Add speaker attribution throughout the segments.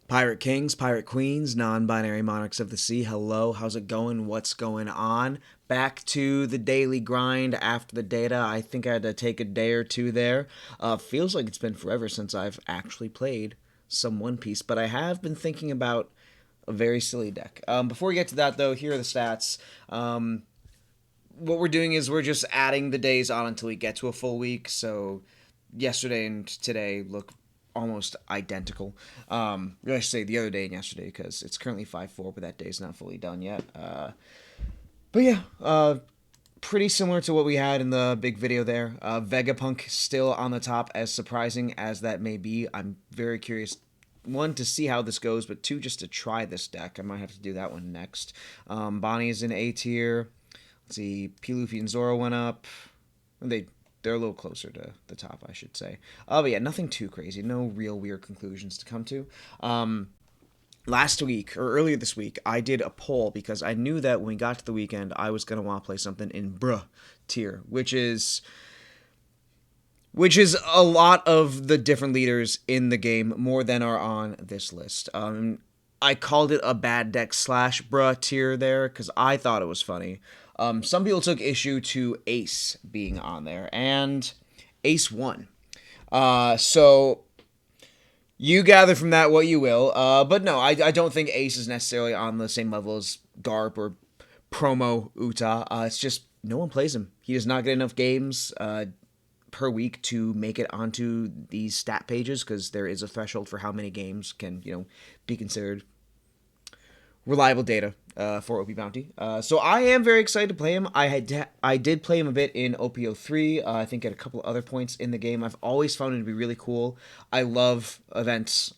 Speaker 1: Pirate Kings, Pirate Queens, non-binary monarchs of the sea, hello, how's it going? What's going on? Back to the daily grind after the data. I think I had to take a day or two there. Feels like it's been forever since I've actually played some One Piece, but I have been thinking about a very silly deck. Before we get to that, though, here are the stats. What we're doing is we're just adding the days on until we get to a full week, so yesterday and today look almost identical. Really, I should say the other day and yesterday because it's currently 5-4, but that day's not fully done yet. But yeah, pretty similar to what we had in the big video there. Vegapunk still on the top, as surprising as that may be. I'm very curious, one, to see how this goes, but two, just to try this deck. I might have to do that one next. Bonnie is in A tier. Let's see, PLuffy and Zoro went up. They're a little closer to the top, I should say. But yeah, nothing too crazy. No real weird conclusions to come to. Last week, or earlier this week, I did a poll because I knew that when we got to the weekend, I was going to want to play something in bruh tier, which is a lot of the different leaders in the game, more than are on this list. I called it a bad deck / bruh tier there because I thought it was funny. Some people took issue to Ace being on there, and Ace won. So you gather from that what you will. But no, I don't think Ace is necessarily on the same level as Garp or Promo Uta. It's just no one plays him. He does not get enough games per week to make it onto these stat pages because there is a threshold for how many games can be considered reliable data for OP Bounty. So I am very excited to play him. I did play him a bit in OP03. I think at a couple other points in the game. I've always found him to be really cool. I love events.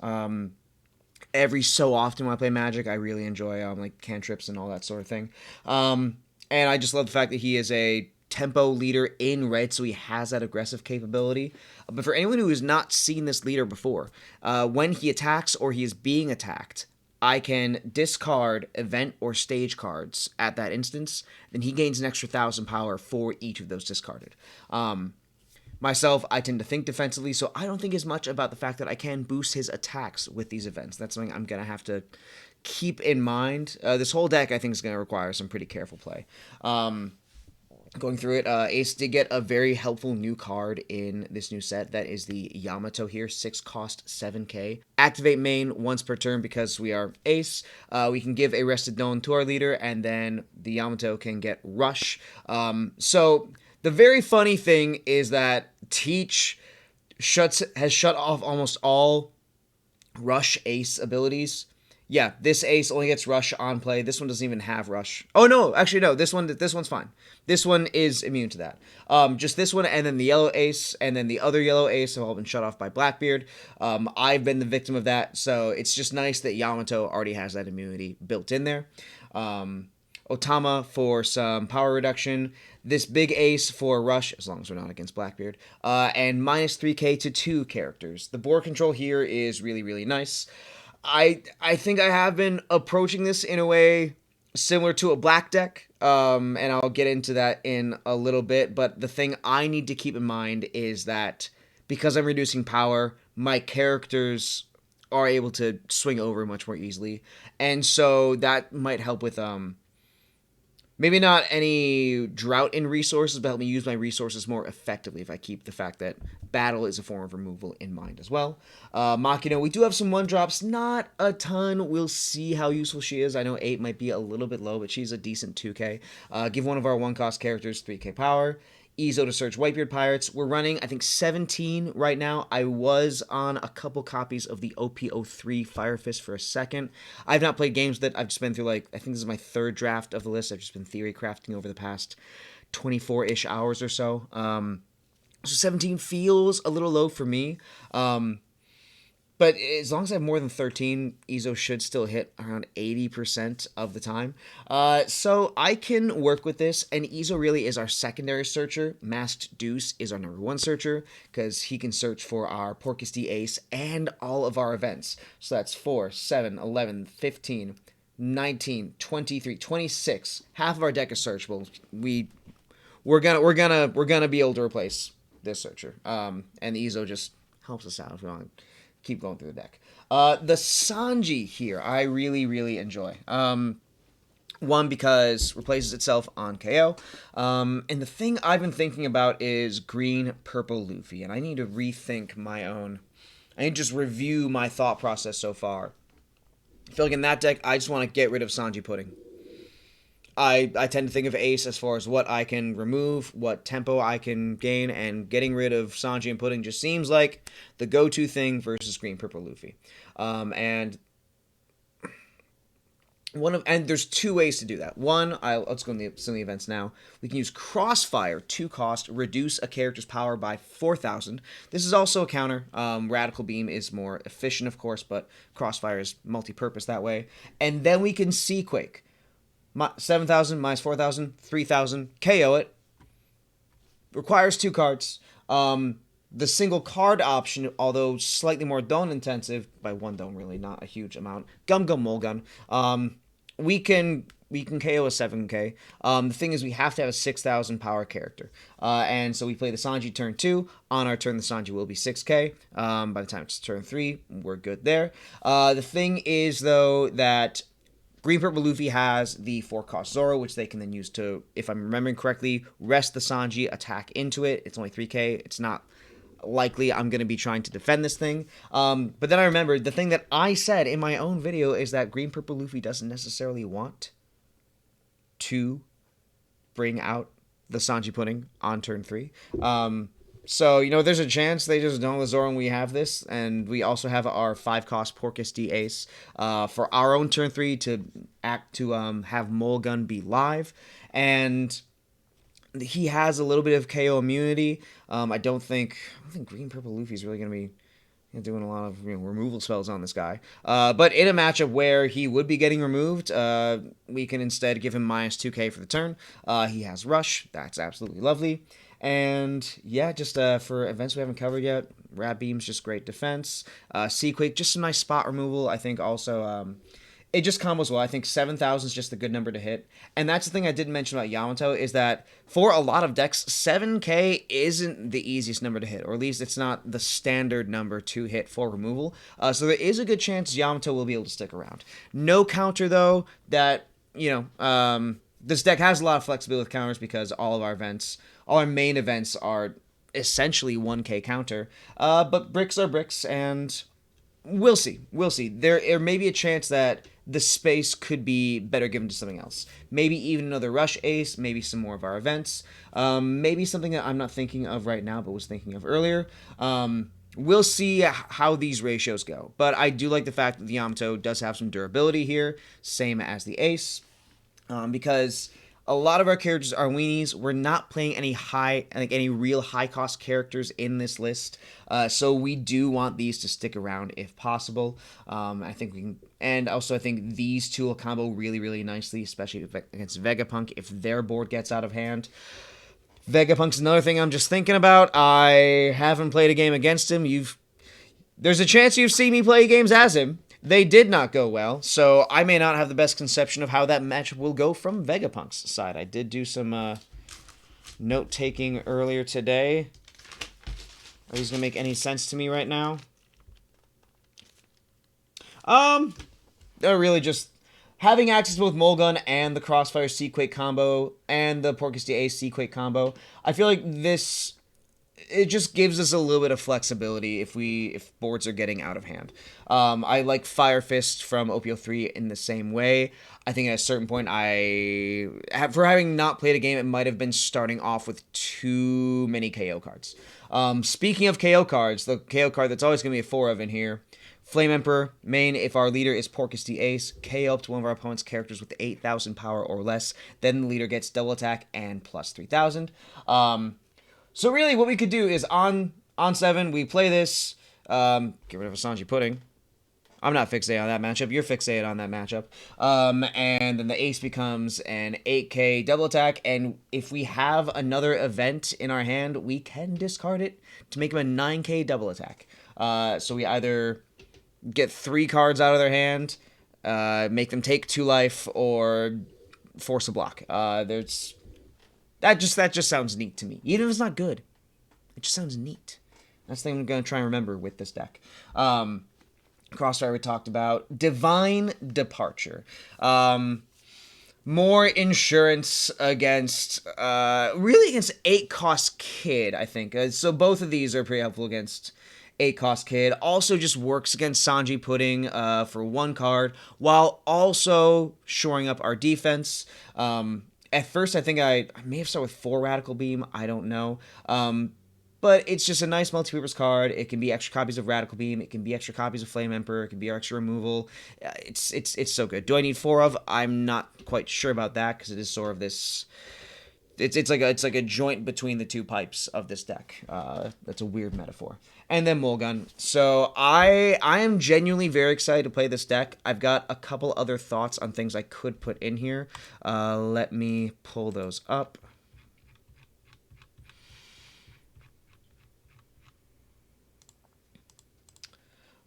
Speaker 1: Every so often when I play Magic, I really enjoy like cantrips and all that sort of thing. And I just love the fact that he is a tempo leader in red, so he has that aggressive capability. But for anyone who has not seen this leader before, when he attacks or he is being attacked, I can discard event or stage cards at that instance, then he gains an extra 1,000 power for each of those discarded. Myself, I tend to think defensively, so I don't think as much about the fact that I can boost his attacks with these events. That's something I'm going to have to keep in mind. This whole deck, I think, is going to require some pretty careful play. Going through it, Ace did get a very helpful new card in this new set. That is the Yamato here, 6 cost, 7k. Activate main once per turn because we are Ace. We can give a Rested Known to our leader, and then the Yamato can get Rush. So the very funny thing is that Teach has shut off almost all Rush Ace abilities. Yeah, this Ace only gets Rush on play. This one doesn't even have Rush. Oh, no, actually, no. This one's fine. This one is immune to that. Just this one, and then the yellow Ace, and then the other yellow Ace have all been shut off by Blackbeard. I've been the victim of that, so it's just nice that Yamato already has that immunity built in there. Otama for some power reduction. This big Ace for Rush, as long as we're not against Blackbeard. And minus 3k to 2 characters. The board control here is really, really nice. I think I have been approaching this in a way similar to a black deck, and I'll get into that in a little bit, but the thing I need to keep in mind is that because I'm reducing power, my characters are able to swing over much more easily, and so that might help with maybe not any drought in resources, but help me use my resources more effectively if I keep the fact that battle is a form of removal in mind as well. Makino, we do have some 1-drops, not a ton. We'll see how useful she is. I know 8 might be a little bit low, but she's a decent 2k. Give one of our 1-cost characters 3k power. Ezo to search Whitebeard Pirates. We're running, I think, 17 right now. I was on a couple copies of the OP03 Fire Fist for a second. I've not played games that I've just been through, I think this is my 3rd draft of the list. I've just been theory crafting over the past 24-ish hours or so. So 17 feels a little low for me. But as long as I have more than 13, Ezo should still hit around 80% of the time. So I can work with this, and Ezo really is our secondary searcher. Masked Deuce is our number 1 searcher, because he can search for our Porcus D Ace and all of our events. So that's 4, 7, 11, 15, 19, 23, 26. Half of our deck is searchable. We're gonna be able to replace this searcher. And Ezo just helps us out if we want to keep going through the deck. The Sanji here, I really, really enjoy. One, because replaces itself on KO. And the thing I've been thinking about is green, purple Luffy. And I need to rethink my own. I need to just review my thought process so far. I feel like in that deck, I just want to get rid of Sanji Pudding. I tend to think of Ace as far as what I can remove, what tempo I can gain, and getting rid of Sanji and Pudding just seems like the go-to thing versus green, purple Luffy. And there's two ways to do that. One, let's go in some of the events now. We can use Crossfire, 2 cost, reduce a character's power by 4,000. This is also a counter. Radical Beam is more efficient, of course, but Crossfire is multi-purpose that way. And then we can Seaquake. 7,000 minus 4,000, 3,000, KO it. Requires 2 cards. The single card option, although slightly more dome intensive, by 1 dome really, not a huge amount. Gum Gum Mulgun. We can KO a 7k. The thing is, we have to have a 6,000 power character. And so we play the Sanji turn 2. On our turn, the Sanji will be 6k. By the time it's turn 3, we're good there. The thing is, though, that Green Purple Luffy has the 4-cost Zoro, which they can then use to, if I'm remembering correctly, rest the Sanji, attack into it. It's only 3k. It's not likely I'm going to be trying to defend this thing. But then I remembered the thing that I said in my own video is that Green Purple Luffy doesn't necessarily want to bring out the Sanji Pudding on turn 3. So, there's a chance they just don't let Zoro and we have this. And we also have our 5-cost Porcus D Ace for our own turn 3 to have Mulgun be live. And he has a little bit of KO immunity. I don't think Green Purple Luffy is really going to be doing a lot of removal spells on this guy. But in a matchup where he would be getting removed, we can instead give him minus 2k for the turn. He has Rush. That's absolutely lovely. And yeah, just for events we haven't covered yet, Rad Beam's just great defense. Seaquake, just some nice spot removal. I think also it just combos well. I think 7,000 is just a good number to hit. And that's the thing I didn't mention about Yamato is that for a lot of decks, 7k isn't the easiest number to hit, or at least it's not the standard number to hit for removal. So there is a good chance Yamato will be able to stick around. No counter, though, that, this deck has a lot of flexibility with counters because all our main events are essentially 1k counter. But bricks are bricks, and we'll see. There may be a chance that the space could be better given to something else. Maybe even another Rush Ace, maybe some more of our events. Maybe something that I'm not thinking of right now, but was thinking of earlier. We'll see how these ratios go. But I do like the fact that the Yamato does have some durability here, same as the Ace. Because a lot of our characters are weenies. We're not playing any real high cost characters in this list, so we do want these to stick around if possible. I think we can, and also I think these two will combo really, really nicely, especially against Vegapunk if their board gets out of hand. Vegapunk's another thing I'm just thinking about. I haven't played a game against him. There's a chance you've seen me play games as him. They did not go well, so I may not have the best conception of how that matchup will go from Vegapunk's side. I did do some note-taking earlier today. Are these going to make any sense to me right now? They're really just having access to both Mulgun and the Crossfire Seaquake combo and the Porcus D Ace Seaquake combo. I feel like it just gives us a little bit of flexibility if boards are getting out of hand. I like Fire Fist from OPO3 in the same way. I think at a certain point, for having not played a game, it might have been starting off with too many KO cards. Speaking of KO cards, the KO card that's always going to be a 4 of in here, Flame Emperor, main, if our leader is Porcus D Ace, KO up to one of our opponent's characters with 8,000 power or less, then the leader gets double attack and plus 3,000. So really what we could do is on 7, we play this, get rid of a Sanji Pudding. I'm not fixated on that matchup. You're fixated on that matchup. And then the Ace becomes an 8k double attack, and if we have another event in our hand, we can discard it to make him a 9k double attack. So we either get 3 cards out of their hand, make them take 2 life, or force a block. That just sounds neat to me. Even if it's not good, it just sounds neat. That's the thing I'm going to try and remember with this deck. Crossfire we talked about. Divine Departure. More insurance against, really against 8 cost Kid, I think. So both of these are pretty helpful against 8 cost Kid. Also just works against Sanji Pudding for 1 card, while also shoring up our defense. At first, I think I may have started with 4 Radical Beam. I don't know. But it's just a nice multi-purpose card. It can be extra copies of Radical Beam. It can be extra copies of Flame Emperor. It can be extra removal. It's so good. Do I need 4 of? I'm not quite sure about that because it is sort of this. It's like a joint between the 2 pipes of this deck. That's a weird metaphor. And then Mulgun. So I am genuinely very excited to play this deck. I've got a couple other thoughts on things I could put in here. Let me pull those up.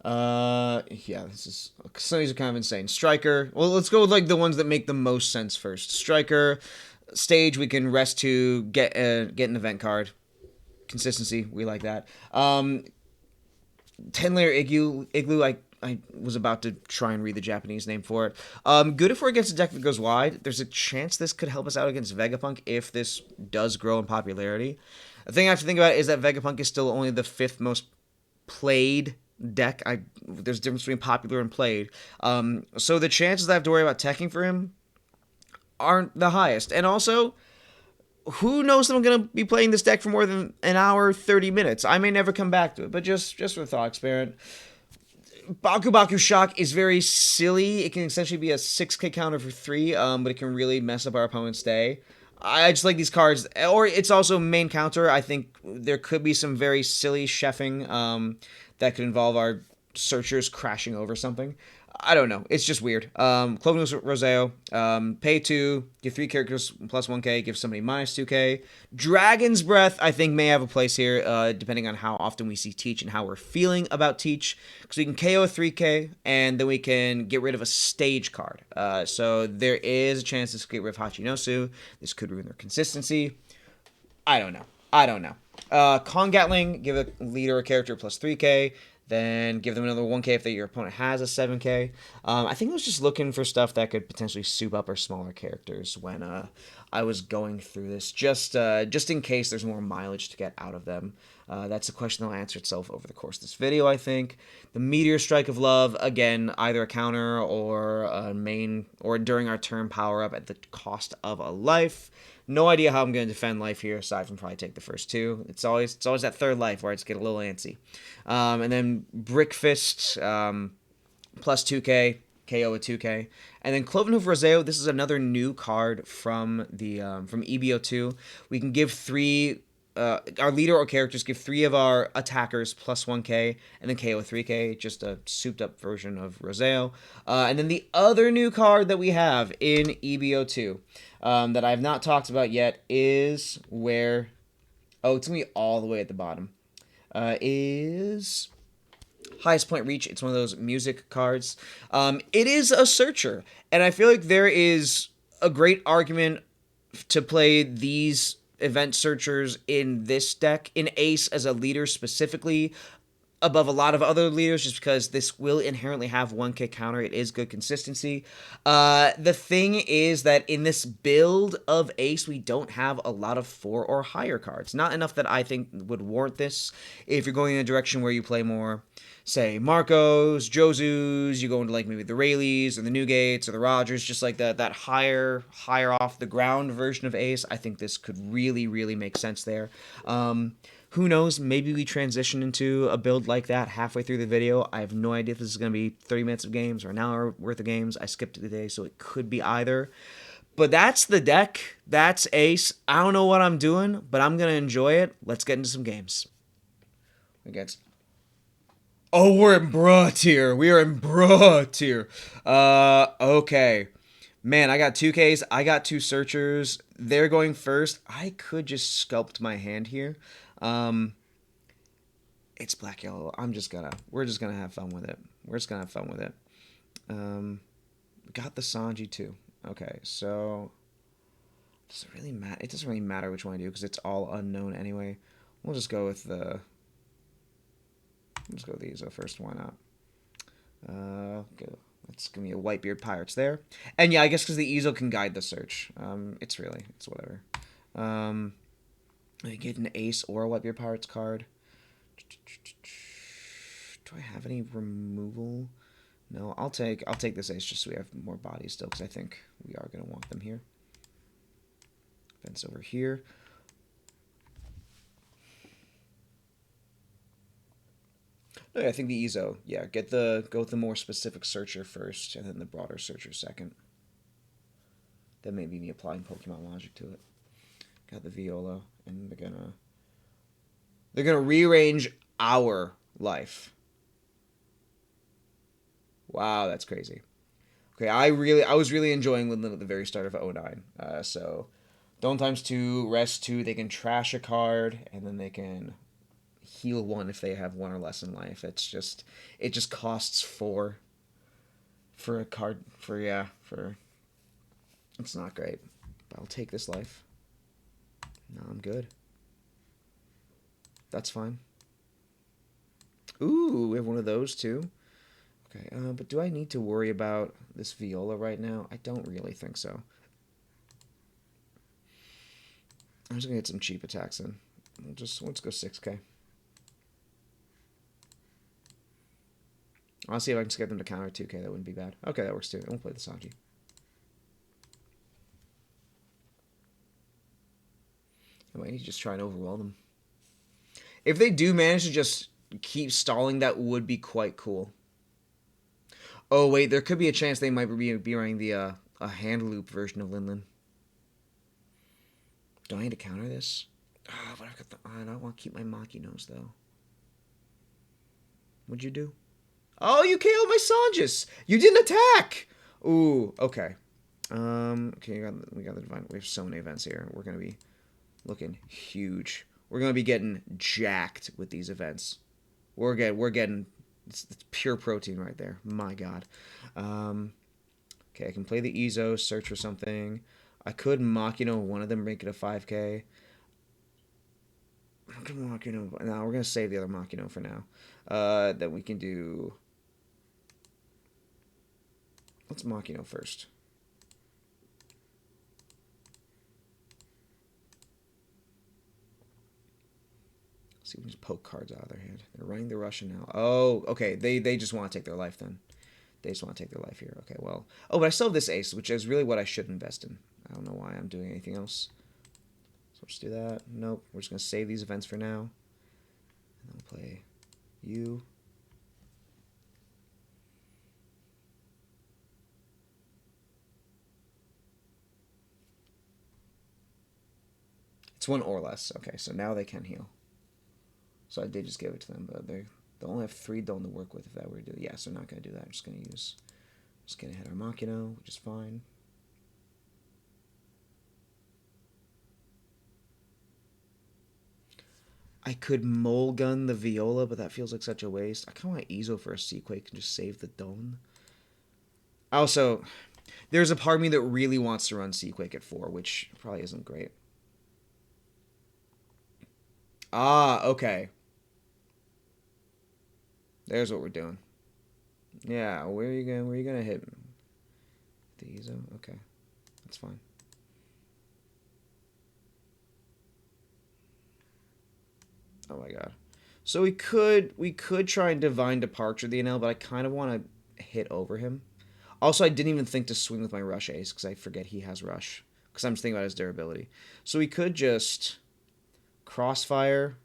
Speaker 1: Yeah, some of these are kind of insane. Striker. Well, let's go with like the ones that make the most sense first. Striker, stage we can rest to get an event card. Consistency, we like that. 10-layer igloo. I was about to try and read the Japanese name for it. Good if we're against a deck that goes wide. There's a chance this could help us out against Vegapunk if this does grow in popularity. The thing I have to think about is that Vegapunk is still only the 5th most played deck. There's a difference between popular and played. So the chances I have to worry about teching for him aren't the highest. And also, who knows if I'm going to be playing this deck for more than an hour, 30 minutes. I may never come back to it, but just for a thought experiment. Baku Baku Shock is very silly. It can essentially be a 6k counter for 3, but it can really mess up our opponent's day. I just like these cards. Or it's also main counter. I think there could be some very silly chefing that could involve our searchers crashing over something. I don't know. It's just weird. Clovenose Roseo. Pay 2. Give 3 characters plus 1k. Give somebody minus 2k. Dragon's Breath, I think, may have a place here, depending on how often we see Teach and how we're feeling about Teach. Because we can KO a 3k, and then we can get rid of a stage card. So there is a chance this could get rid of Hachinosu. This could ruin their consistency. I don't know. Kongatling, give a leader or character plus 3k. Then give them another 1k if your opponent has a 7k. I think I was just looking for stuff that could potentially soup up our smaller characters when I was going through this, just in case there's more mileage to get out of them. That's a question that'll answer itself over the course of this video, I think. The Meteor Strike of Love, again, either a counter or a main, or during our turn power up at the cost of a life. No idea how I'm going to defend life here, aside from probably take the first 2. It's always that third life where I just get a little antsy. And then Brick Fist, plus 2k, KO with 2k. And then Cloven Hoof Roseo, this is another new card from the from EB02. We can give 3... our leader or characters give 3 of our attackers plus 1k, and then KO 3k, just a souped up version of Roseo. And then the other new card that we have in EB02 that I have not talked about yet is where... Oh, it's going to be all the way at the bottom. Is... Highest Point Reach. It's one of those music cards. It is a searcher, and I feel like there is a great argument to play these event searchers in this deck, in Ace as a leader specifically, above a lot of other leaders, just because this will inherently have 1k counter. It is good consistency. The thing is that in this build of Ace, we don't have a lot of 4 or higher cards. Not enough that I think would warrant this. If you're going in a direction where you play more, say, Marcos, Josus, you go into like maybe the Rayleighs or the Newgates or the Rogers, just like that higher off the ground version of Ace, I think this could really, really make sense there. Who knows, maybe we transition into a build like that halfway through the video. I have no idea if this is going to be 30 minutes of games or an hour worth of games. I skipped it today, so it could be either. But that's the deck. That's Ace. I don't know what I'm doing, but I'm going to enjoy it. Let's get into some games. Oh, we're in bruh tier. We are in bruh tier. Okay. Man, I got 2Ks. I got 2 searchers. They're going first. I could just sculpt my hand here. It's black yellow. We're just gonna have fun with it. Got the Sanji too. Okay, so does it really matter? It doesn't really matter which one I do because it's all unknown anyway. We'll just go with these first. Why not? Go. That's gonna be a Whitebeard Pirates there. And yeah, I guess because the Ezo can guide the search. It's whatever. I get an Ace or a Whitebeard Pirates card. Do I have any removal? No, I'll take this Ace just so we have more bodies still, because I think we are gonna want them here. Fence over here. No, yeah, I think the Ezo. Yeah, go with the more specific searcher first, and then the broader searcher second. That may be me applying Pokemon logic to it. Got the Viola, and they're gonna rearrange our life. Wow, that's crazy. Okay, I was really enjoying Linlin at the very start of 09. So Dawn times 2, rest 2, they can trash a card, and then they can heal 1 if they have 1 or less in life. It just costs 4 for a card for it's not great. But I'll take this life. No, I'm good. That's fine. Ooh, we have one of those too. Okay, but do I need to worry about this Viola right now? I don't really think so. I'm just gonna get some cheap attacks in. Let's go 6K. I'll see if I can get them to counter 2K. That wouldn't be bad. Okay, that works too. I won't play the Sanji. I might need to just try and overwhelm them. If they do manage to just keep stalling, that would be quite cool. Oh, wait, there could be a chance they might be running the a hand loop version of Linlin. Do I need to counter this? Oh, but I've got the... I don't want to keep my Makinos, though. What'd you do? Oh, you KO'd my Sanjis! You didn't attack! Ooh, okay. Okay, we got the Divine... We have so many events here. We're going to be looking huge. We're going to be getting jacked with these events. We're getting... It's pure protein right there. My God. Okay, I can play the Ezo, search for something. I could Makino one of them, make it a 5K. Makino. No, we're going to save the other Makino for now. Then we can do... Let's Makino first. See, we can just poke cards out of their hand. They're running the Russian now. Oh, okay. They just want to take their life then. They just want to take their life here. Okay, well. Oh, but I still have this ace, which is really what I should invest in. I don't know why I'm doing anything else. So let's do that. Nope. We're just going to save these events for now. And then we'll play you. It's 1 or less. Okay, so now they can heal. So I did just give it to them, but they'll only have 3 Dawn to work with if that were to do it. Yeah, so I'm not going to do that. I'm just going to use... Just going to hit our Makino, which is fine. I could Mulgun the Viola, but that feels like such a waste. I kind of want Ezo for a Seaquake and just save the Dawn. Also, there's a part of me that really wants to run Seaquake at 4, which probably isn't great. Ah, okay. There's what we're doing. Yeah, where are you gonna hit the Ezo? Okay. That's fine. Oh my God. So we could try and Divine Departure the NL, but I kind of want to hit over him. Also, I didn't even think to swing with my Rush Ace because I forget he has Rush. Because I'm just thinking about his durability. So we could just Crossfire.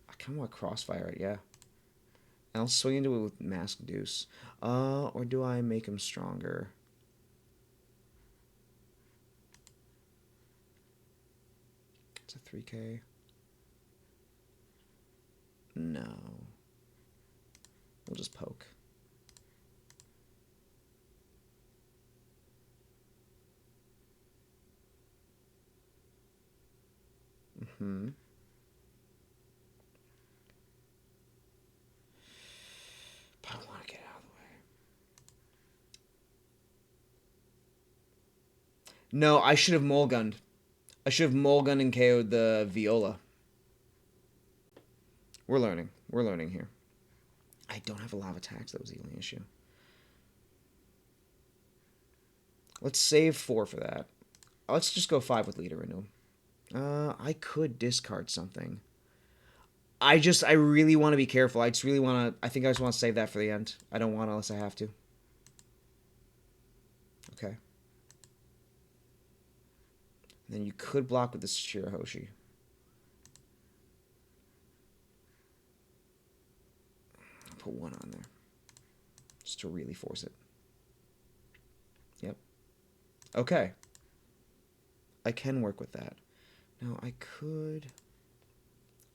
Speaker 1: I kind of want Crossfire it, yeah. I'll swing into it with Mask Deuce. Or do I make him stronger? It's a 3K. No. We'll just poke. Mm-hmm. But I want to get out of the way. No, I should have Mulgunned. I should have Mulgunned and KO'd the Viola. We're learning. We're learning here. I don't have a lot of attacks. That was the only issue. Let's save 4 for that. Let's just go 5 with leader renewal. I could discard something. I really want to be careful. I just really want to... I think I just want to save that for the end. I don't want to unless I have to. Okay. And then you could block with the Shirahoshi. I'll put 1 on there. Just to really force it. Yep. Okay. I can work with that. Now, I could...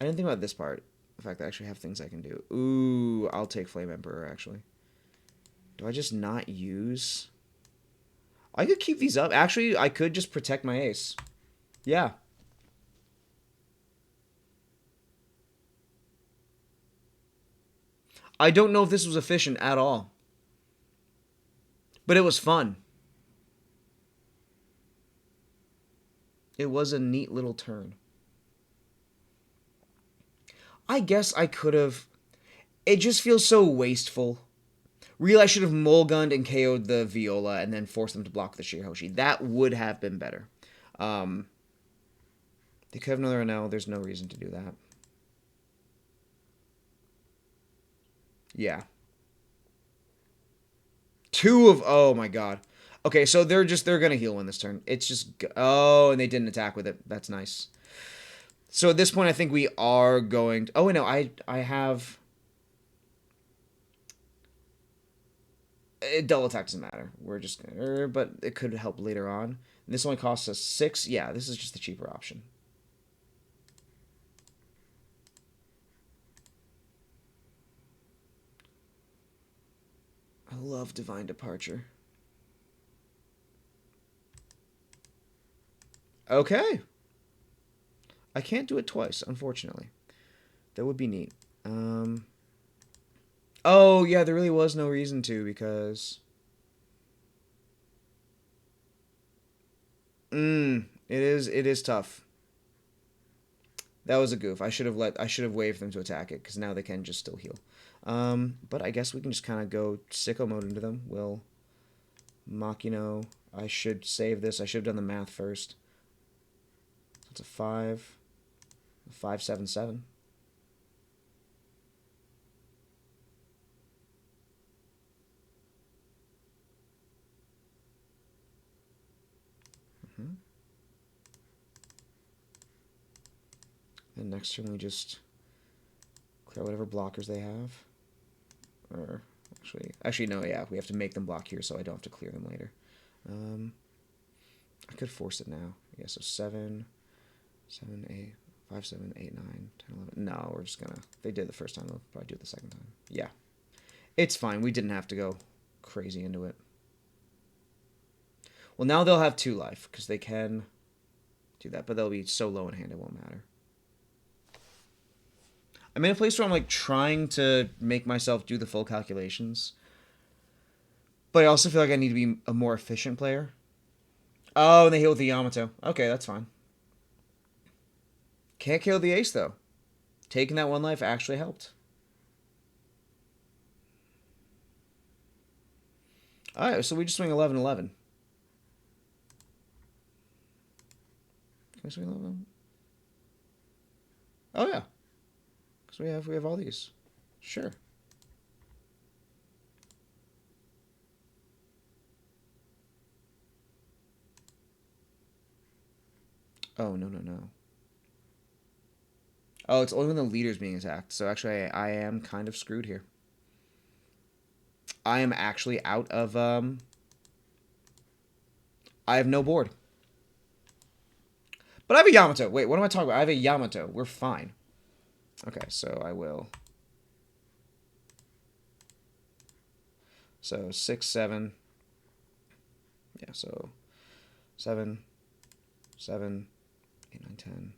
Speaker 1: I didn't think about this part. The fact that I actually have things I can do. Ooh, I'll take Flame Emperor, actually. Do I just not use... I could keep these up. Actually, I could just protect my ace. Yeah. I don't know if this was efficient at all. But it was fun. It was a neat little turn. I guess I could have... It just feels so wasteful. Really, I should have Mulgunned and KO'd the Viola and then forced them to block the Shirahoshi. That would have been better. They could have another NL. There's no reason to do that. Yeah. 2 of... Oh, my God. Okay, so they're going to heal in this turn. It's just... Oh, and they didn't attack with it. That's nice. So at this point, I think we are going... Oh, wait, no. I have... Double attack doesn't matter. We're just... But it could help later on. This only costs us 6. Yeah, this is just the cheaper option. I love Divine Departure. Okay. I can't do it twice, unfortunately. That would be neat. Oh, yeah, there really was no reason to, because... it is tough. That was a goof. I should have waved them to attack it, because now they can just still heal. But I guess we can just kind of go sicko mode into them. We'll Makino. I should save this. I should have done the math first. So it's a 5. 577. And next turn we just clear whatever blockers they have. Or actually no, yeah, we have to make them block here so I don't have to clear them later. I could force it now. Yeah, so 7, 8, 5, 7, 8, 9, 10, 11. No, we're just gonna... They did it the first time, they'll probably do it the second time. Yeah. It's fine. We didn't have to go crazy into it. Well, now they'll have 2 life, because they can do that, but they'll be so low in hand it won't matter. I'm in a place where I'm like trying to make myself do the full calculations. But I also feel like I need to be a more efficient player. Oh, and they heal with the Yamato. Okay, that's fine. Can't kill the ace, though. Taking that 1 life actually helped. Alright, so we just swing 11-11. Can we swing 11? Oh, yeah. Because we have all these. Sure. Oh, no. Oh, it's only when the leader's being attacked. So actually, I am kind of screwed here. I am actually out of... I have no board. But I have a Yamato. Wait, what am I talking about? I have a Yamato. We're fine. Okay, so I will... So 6, 7. Yeah, so 7, 7, 8, 9, 10. 8, 9, 10.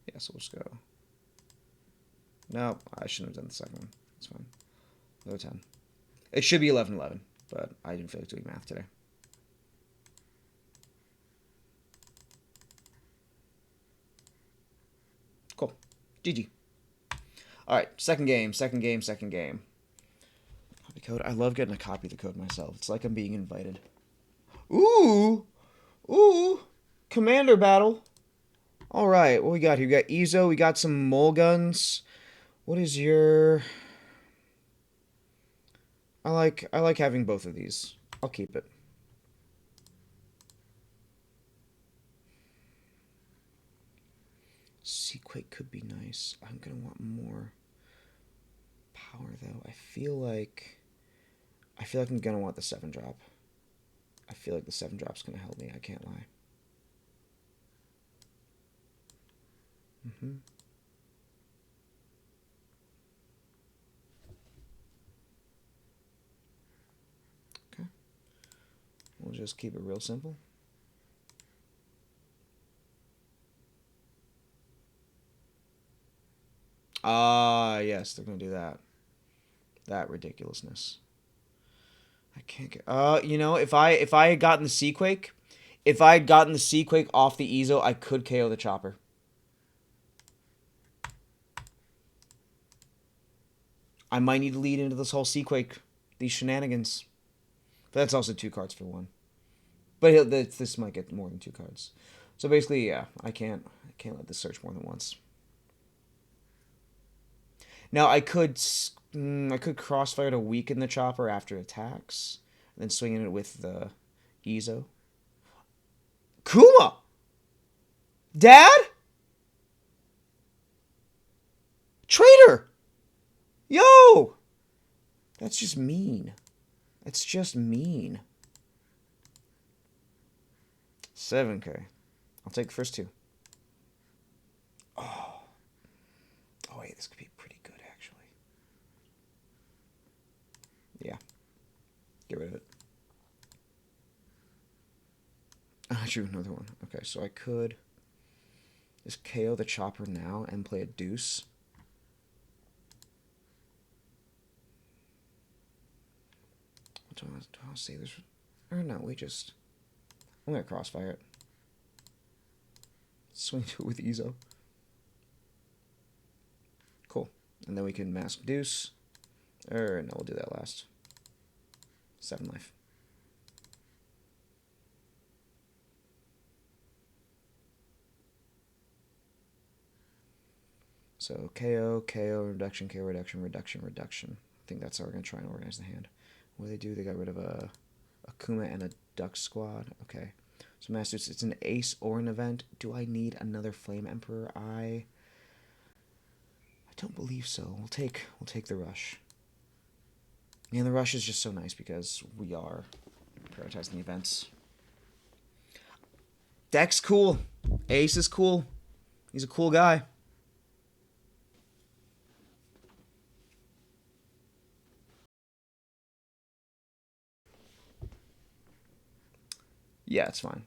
Speaker 1: Yeah, so we'll just go... No, I shouldn't have done the second one. It's fine. Another 10. It should be 11-11, but I didn't feel like doing math today. Cool. GG. All right, second game. Copy code. I love getting to copy the code myself. It's like I'm being invited. Ooh, ooh, commander battle. All right, what we got here? We got Ezo. We got some mole guns. What is your? I like having both of these. I'll keep it. Seaquake could be nice. I'm gonna want more power though. I feel like I'm gonna want the 7-drop. I feel like the 7-drop's gonna help me. I can't lie. Okay. We'll just keep it real simple. Ah, yes, they're gonna do that. That ridiculousness. I can't get. You know, if I had gotten the Seaquake, off the Ezo, I could KO the chopper. I might need to lead into this whole Seaquake, these shenanigans. But that's also 2 cards for 1. But this might get more than 2 cards. So basically, yeah, I can't let this search more than once. Now I could crossfire to weaken the chopper after attacks, and then swing in it with the Ezo. Kuma, Dad, traitor, yo, that's just mean. That's just mean. 7K. I'll take the first 2. Oh, wait, this could be pretty good actually. Yeah, get rid of it. I drew another one. Okay, so I could just KO the chopper now and play a deuce. What do I want to say? This, or no, I'm gonna crossfire it. Swing to it with Ezo. Cool. And then we can mask deuce. Or no, we'll do that last. 7 life. So KO, KO, reduction, KO, reduction, reduction, reduction. I think that's how we're going to try and organize the hand. What do? They got rid of a Kuma and a Duck Squad. Okay. So Masters, it's an ace or an event. Do I need another Flame Emperor? I don't believe so. We'll take the rush. And the rush is just so nice because we are prioritizing the events. Deck's cool. Ace is cool. He's a cool guy. Yeah, it's fine.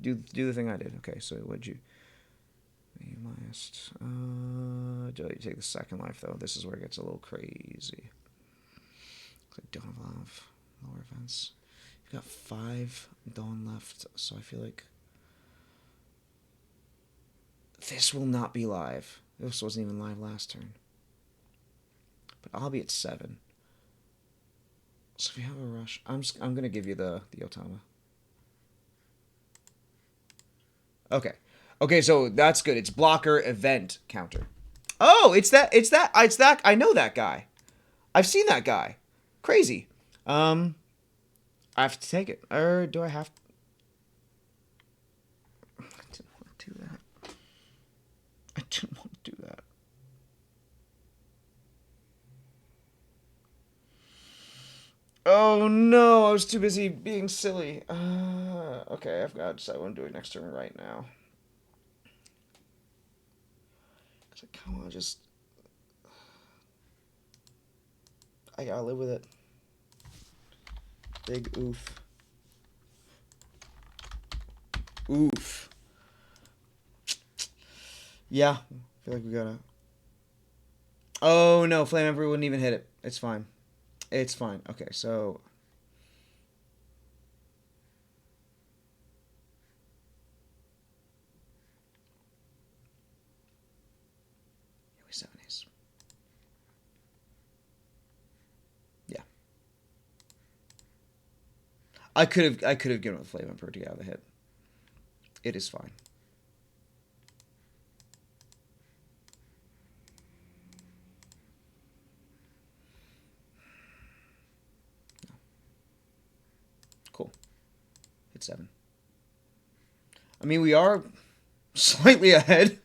Speaker 1: Do the thing I did. Okay, so what'd you... You must... do you take the 2nd life, though? This is where it gets a little crazy. I don't have a lot of lower events. You've got 5 Dawn left, so I feel like... This will not be live. This wasn't even live last turn. But I'll be at 7. So if you have a rush... I'm going to give you the Otama. Okay, so that's good. It's blocker event counter. Oh, it's that. I know that guy. I've seen that guy. Crazy. I have to take it. Or do I have to? I didn't want to do that. I didn't want to do that. Oh no, I was too busy being silly. Okay, I've got to decide what I'm doing next turn right now. Cause I kind of want to just... I gotta live with it. Big oof. Oof. Yeah, I feel like we gotta... Oh no, Flame Emperor wouldn't even hit it. It's fine. It's fine. Okay, so... Here we 7 ace. I could have given it the Flame Emperor to get out of the hit. It is fine. Cool. Hit 7. I mean, we are slightly ahead.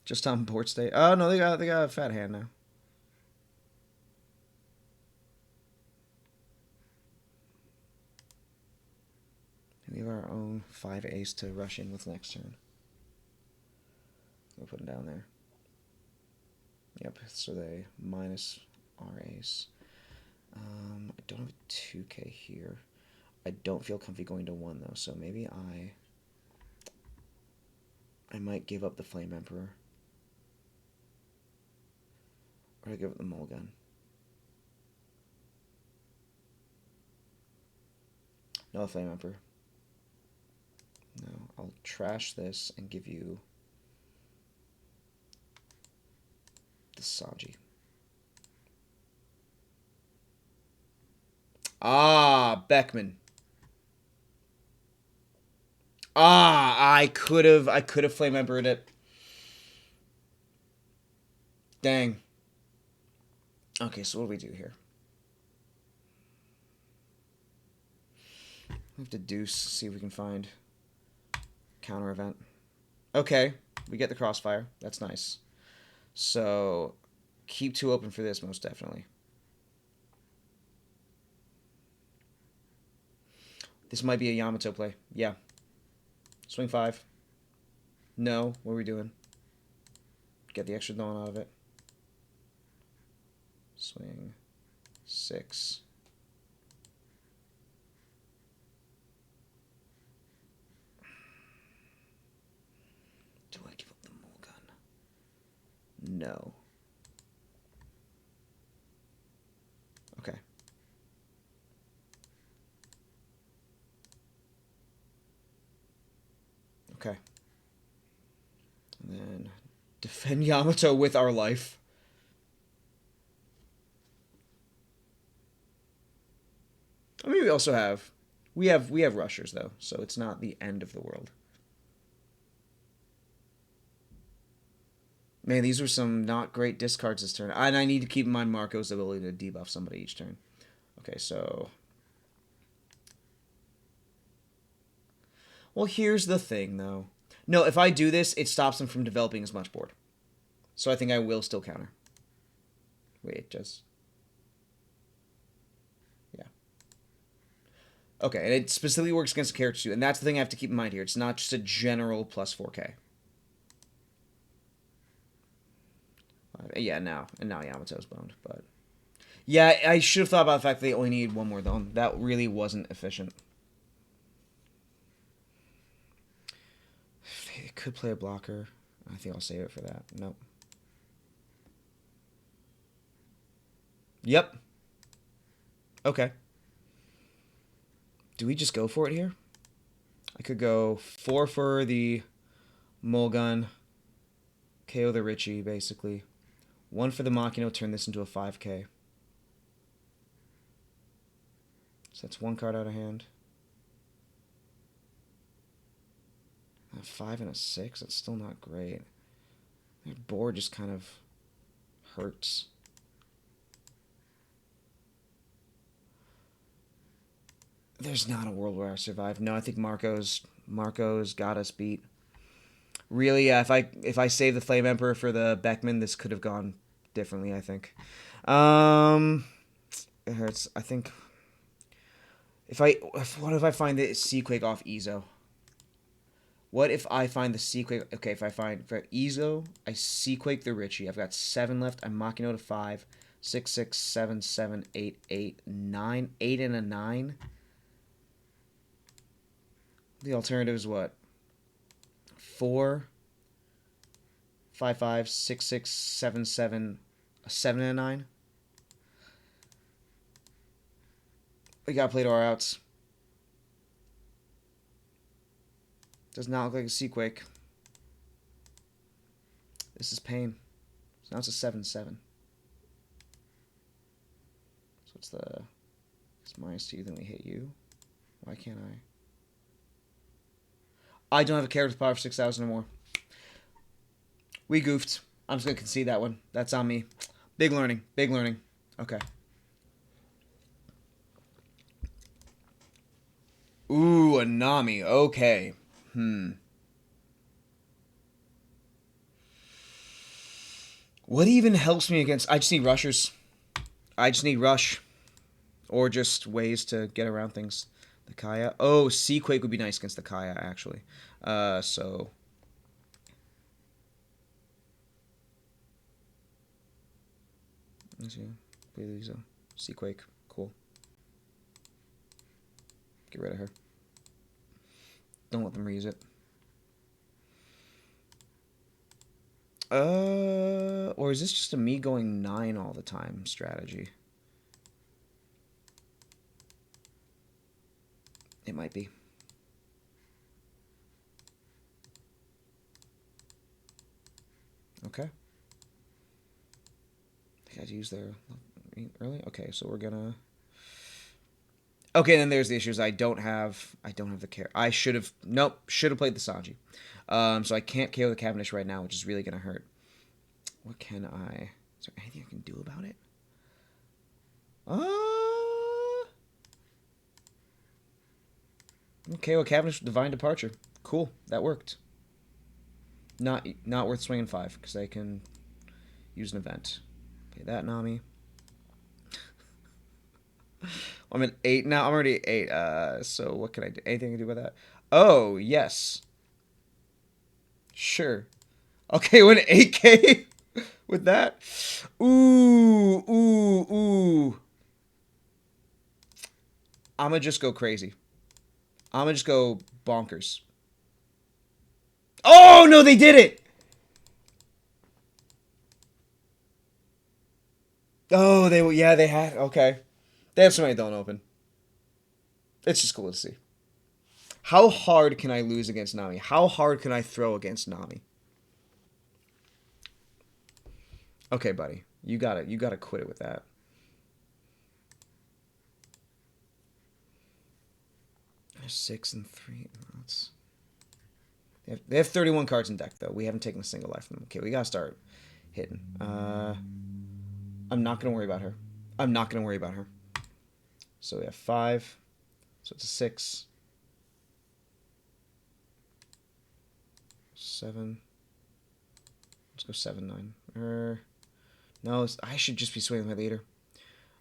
Speaker 1: Just on board state. Oh no, they got a fat hand now. We have our own 5 ace to rush in with next turn. We'll put him down there. Yep, so they minus our ace. I don't have a 2k here. I don't feel comfy going to 1 though, so maybe I might give up the Flame Emperor. Or I give up the Mulligan. No Flame Emperor. No, I'll trash this and give you the Sanji. Ah, Beckman. Ah, I could have Flame Emperored it. Dang. Okay, so what do we do here? We have to deuce, see if we can find counter event. Okay, we get the crossfire. That's nice. So, keep 2 open for this, most definitely. This might be a Yamato play. Yeah. Swing 5. No, what are we doing? Get the extra dawn out of it. Swing 6. Do I give up the Mulligan? No. Okay. Okay. And then defend Yamato with our life. I mean, we also have we have rushers though, so it's not the end of the world. Man, these were some not great discards this turn. And I need to keep in mind Marco's ability to debuff somebody each turn. Okay, so... Well, here's the thing, though. No, if I do this, it stops him from developing as much board. So I think I will still counter. Wait, just... Yeah. Okay, and it specifically works against the characters too. And that's the thing I have to keep in mind here. It's not just a general plus 4k. Yeah, now. And now Yamato's boned, but... Yeah, I should have thought about the fact that they only need 1 more dawn. That really wasn't efficient. They could play a blocker. I think I'll save it for that. Nope. Yep. Okay. Do we just go for it here? I could go 4 for the Mulligan. KO the Richie, basically. 1 for the Makino, turn this into a 5k. So that's 1 card out of hand. A 5 and a 6, that's still not great. That board just kind of hurts. There's not a world where I survive. No, I think Marco's got us beat. Really, yeah, if I save the Flame Emperor for the Beckman, this could have gone differently, I think. It hurts. I think what if I find the Seaquake off Ezo? What if I find the Seaquake? Okay, if I find for Ezo, I Seaquake the Richie. I've got 7 left. I'm Makino to 5, 6, 6, 7, 7, 8, 8, 9, 8 and a 9. The alternative is what? 4, 5, 5, 6, 6, 7, 7, a 7 and a 9. We gotta play to our outs. Does not look like a Seaquake. This is pain. So now it's a 7-7. What's the... It's -2, then we hit you. Why can't I don't have a character power of 6,000 or more. We goofed. I'm just going to concede that one. That's on me. Big learning. Big learning. Okay. Ooh, a Nami. Okay. What even helps me against... I just need rushers. I just need rush. Or just ways to get around things. The Kaya. Oh, Seaquake would be nice against the Kaya, actually. So... Let's see. Please, Seaquake. Cool. Get rid of her. Don't let them reuse it. Or is this just a me going 9 all the time strategy? It might be. Okay. I had to use their early. Okay, so we're gonna. Okay, then there's the issues. I don't have the care. I should have. Nope. Should have played the Sanji. So I can't KO the Cavendish right now, which is really gonna hurt. What can I? Is there anything I can do about it? Okay, well, Cavendish Divine Departure. Cool, that worked. Not worth swinging 5 because I can use an event. Pay that Nami. I'm at 8 now. I'm already at 8. So what can I do? Anything I can do about that? Oh yes. Sure. Okay, went 8K with that. Ooh. I'ma just go crazy. I'ma just go bonkers. Oh no, they did it! Oh, they had, okay. They have so many don't open. It's just cool to see. How hard can I lose against Nami? How hard can I throw against Nami? Okay, buddy. You gotta quit it with that. There's 6 and 3. That's... They have 31 cards in deck, though. We haven't taken a single life from them. Okay, we gotta start hitting. I'm not gonna worry about her. I'm not gonna worry about her. So we have 5. So it's a 6. 7. Let's go 7, 9. No, I should just be swinging with my leader.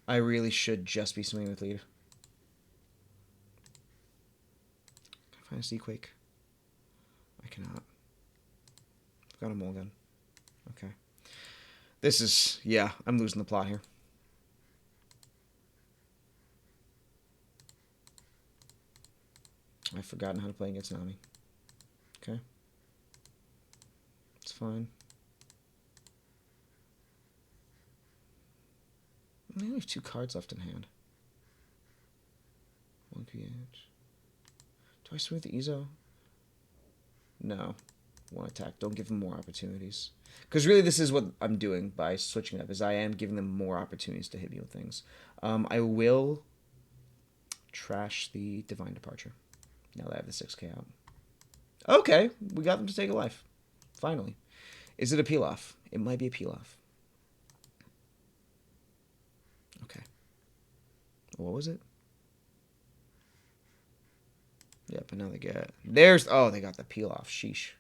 Speaker 1: I really should just be swinging with leader. Can I find a Seaquake? I cannot. I've got a Mulligan. Okay. This is... Yeah, I'm losing the plot here. I've forgotten how to play against Nami. Okay. It's fine. I only have 2 cards left in hand. 1 PH. Do I swing with the Ezo? No. 1 attack. Don't give them more opportunities. Because really this is what I'm doing by switching up, is I am giving them more opportunities to hit me with things. I will trash the Divine Departure. Now that I have the 6K out. Okay, we got them to take a life. Finally. Is it a PLuff? It might be a PLuff. Okay. What was it? Yeah, but now they get... There's... Oh, they got the PLuff. Sheesh.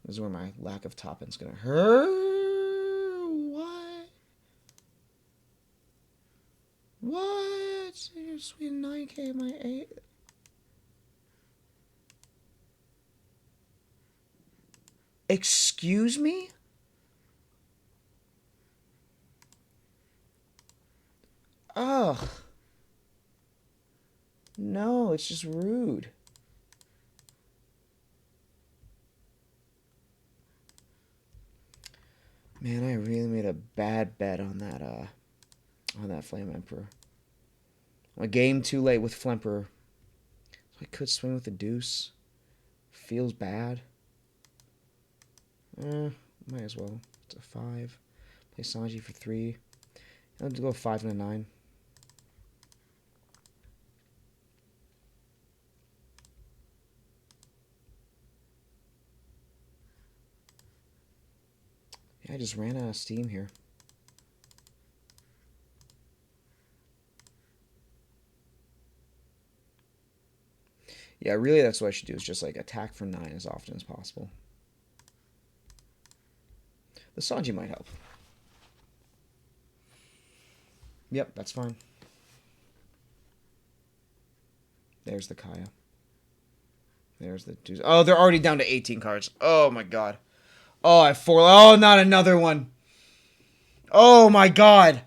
Speaker 1: This is where my lack of top end's gonna hurt. What? What? You're sweet 9K, my 8. Excuse me? Ugh. No, it's just rude. Man, I really made a bad bet on that Flame Emperor. A game too late with Flemper. I could swing with the deuce. Feels bad. Might as well. It's a 5. Play Sanji for 3. I'll go 5 and a 9. Yeah, I just ran out of steam here. Yeah, really that's what I should do, is just like attack for 9 as often as possible. The Sanji might help. Yep, that's fine. There's the Kaya. There's the... Oh, they're already down to 18 cards. Oh, my God. Oh, I have 4... Oh, not another one. Oh, my God.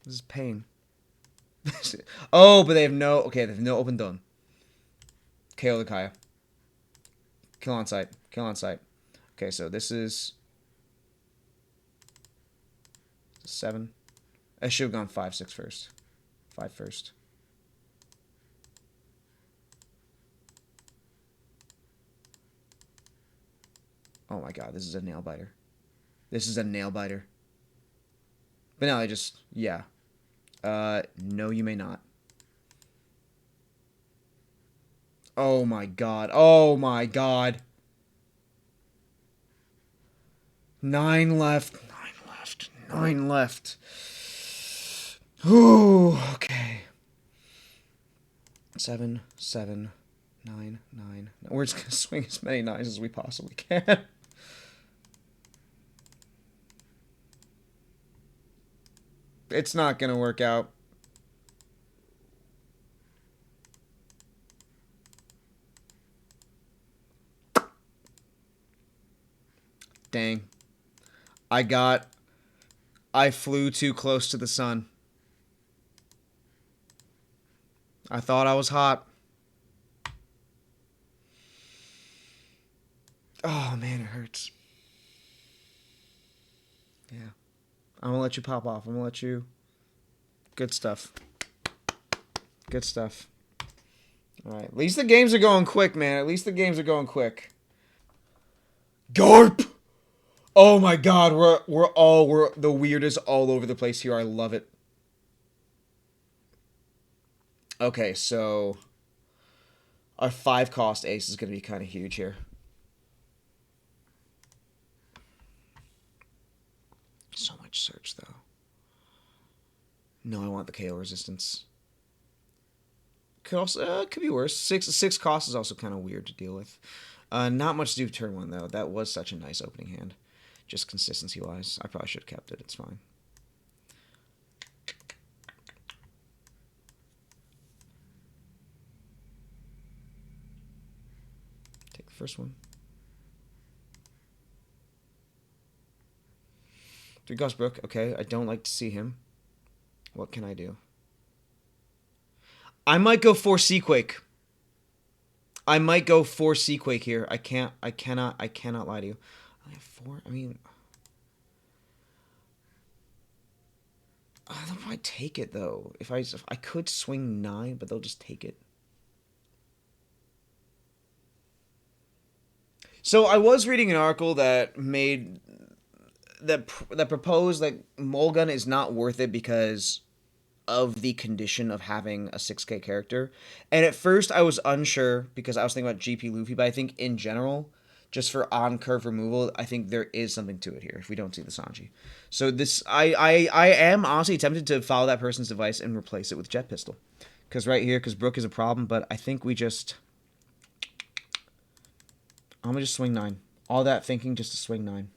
Speaker 1: This is pain. Oh, but they have no... Okay, they have no open dome. KO the Kaya. Kill on sight. Kill on sight. Okay, so this is... 7. I should have gone 5, 6 first. 5 first. Oh my God, this is a nail biter. This is a nail biter. But now I just... Yeah. No, you may not. Oh my God. Oh my God. 9 left. 9 left. 9 left. Ooh, okay. 7, 7, 9, 9. We're just gonna swing as many 9s as we possibly can. It's not gonna work out. Dang. I flew too close to the sun. I thought I was hot. Oh, man, it hurts. Yeah. I'm gonna let you pop off. I'm gonna let you... Good stuff. Good stuff. Alright. At least the games are going quick, man. At least the games are going quick. Garp! Oh my God, we're the weirdest all over the place here. I love it. Okay, so our 5 cost ace is going to be kind of huge here. So much search though. No, I want the KO resistance. Could also could be worse. 6 cost is also kind of weird to deal with. Not much to do turn 1 though. That was such a nice opening hand. Just consistency wise, I probably should have kept it. It's fine. Take the first one. 3 Gosbrook. Okay, I don't like to see him. What can I do? I might go 4 Seaquake. I might go 4 Seaquake here. I cannot lie to you. I have 4. I mean, they'll probably take it though. If I could swing 9, but they'll just take it. So I was reading an article that proposed that Mulgun is not worth it because of the condition of having a 6K character. And at first I was unsure because I was thinking about GPLuffy, but I think in general, just for on-curve removal, I think there is something to it here if we don't see the Sanji. So this, I am honestly tempted to follow that person's advice and replace it with Jet Pistol. Because right here, because Brook is a problem, but I think we just... I'm going to just swing 9. All that thinking just to swing 9.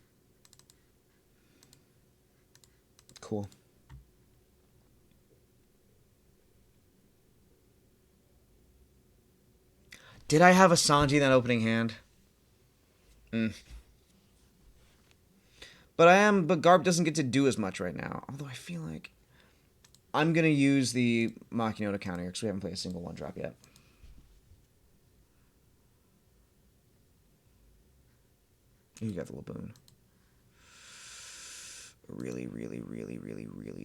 Speaker 1: Cool. Did I have a Sanji in that opening hand? But Garp doesn't get to do as much right now. Although I feel like I'm going to use the Makino to counter because we haven't played a single 1-drop yet. You got the Laboon. Really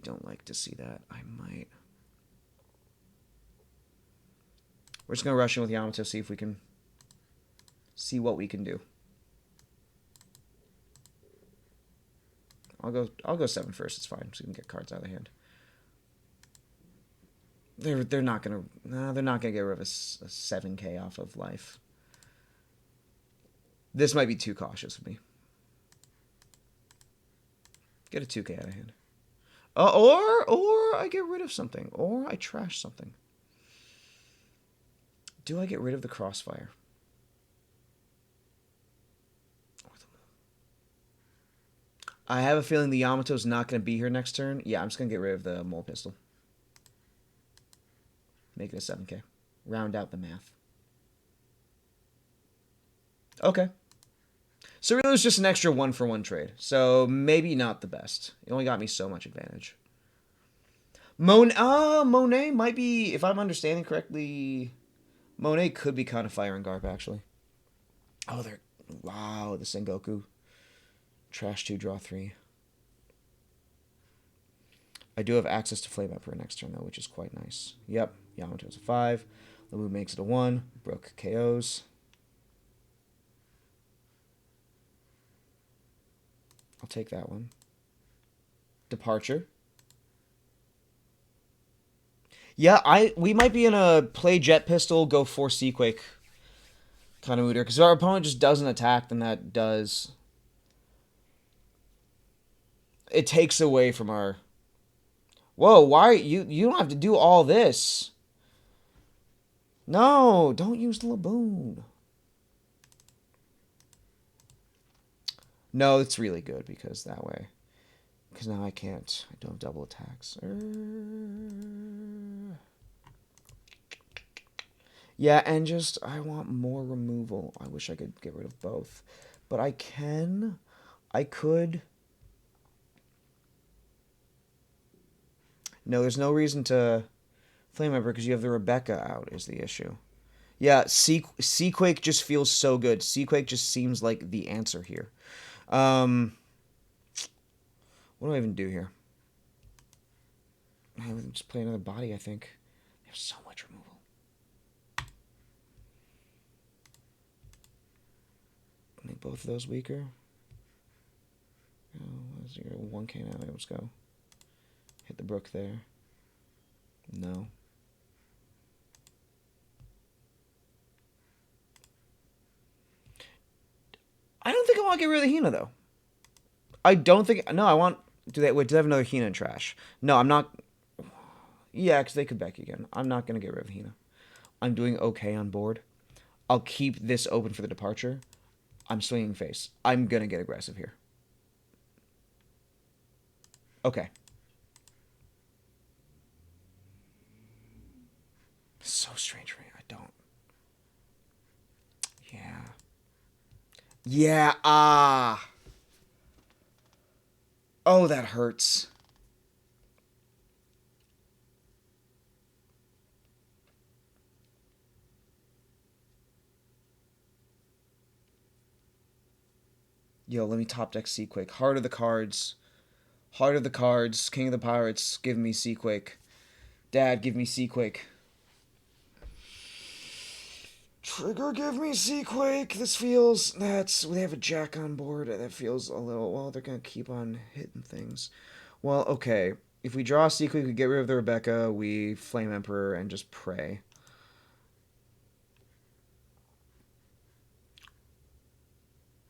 Speaker 1: don't like to see that. I might... We're just gonna rush in with Yamato, see if we can see what we can do. I'll go 7 first. It's fine, so we can get cards out of the hand. They're not gonna get rid of a 7K off of life. This might be too cautious of me. Get a 2K out of hand. Or I get rid of something, or I trash something. Do I get rid of the crossfire? I have a feeling the Yamato's not going to be here next turn. Yeah, I'm just going to get rid of the mole pistol. Make it a 7K. Round out the math. Okay. So really it was just an extra 1-for-1 trade. So maybe not the best. It only got me so much advantage. Monet might be, if I'm understanding correctly, Monet could be kind of firing Garp, actually. Oh, wow, the Sengoku. Trash 2, draw 3. I do have access to Flame Emperor next turn, though, which is quite nice. Yep, Yamato's a 5. Lamu makes it a 1. Brook KOs. I'll take that one. Departure. Yeah, we might be in a play Jet Pistol, go for Seaquake kind of mood here. Because if our opponent just doesn't attack, then that does... It takes away from our... Whoa, why... You don't have to do all this. No, don't use the Laboon. No, it's really good because that way... Because now I can't. I don't have double attacks. Yeah, and just, I want more removal. I wish I could get rid of both. But I can. I could. No, there's no reason to Flame Emperor because you have the Rebecca out is the issue. Yeah, Seaquake just feels so good. Seaquake just seems like the answer here. What do I even do here? I would just play another body, I think. They have so much removal. Make both of those weaker. Oh, 1K now. Let's go. Hit the Brook there. No. I don't think I want to get rid of the Hina, though. I don't think... No, I want... Do they have another Hina in trash? No, I'm not... Yeah, because they could Becky again. I'm not going to get rid of Hina. I'm doing okay on board. I'll keep this open for the departure. I'm swinging face. I'm going to get aggressive here. Okay. So strange for me. I don't... Yeah. Yeah, Oh, that hurts. Yo, let me top deck Seaquake. Heart of the cards. Heart of the cards. King of the Pirates. Give me Seaquake. Dad, give me Seaquake. Trigger, give me Seaquake. This feels... They have a Jack on board. That feels a little... Well, they're going to keep on hitting things. Well, okay. If we draw Seaquake, we get rid of the Rebecca. We Flame Emperor and just pray.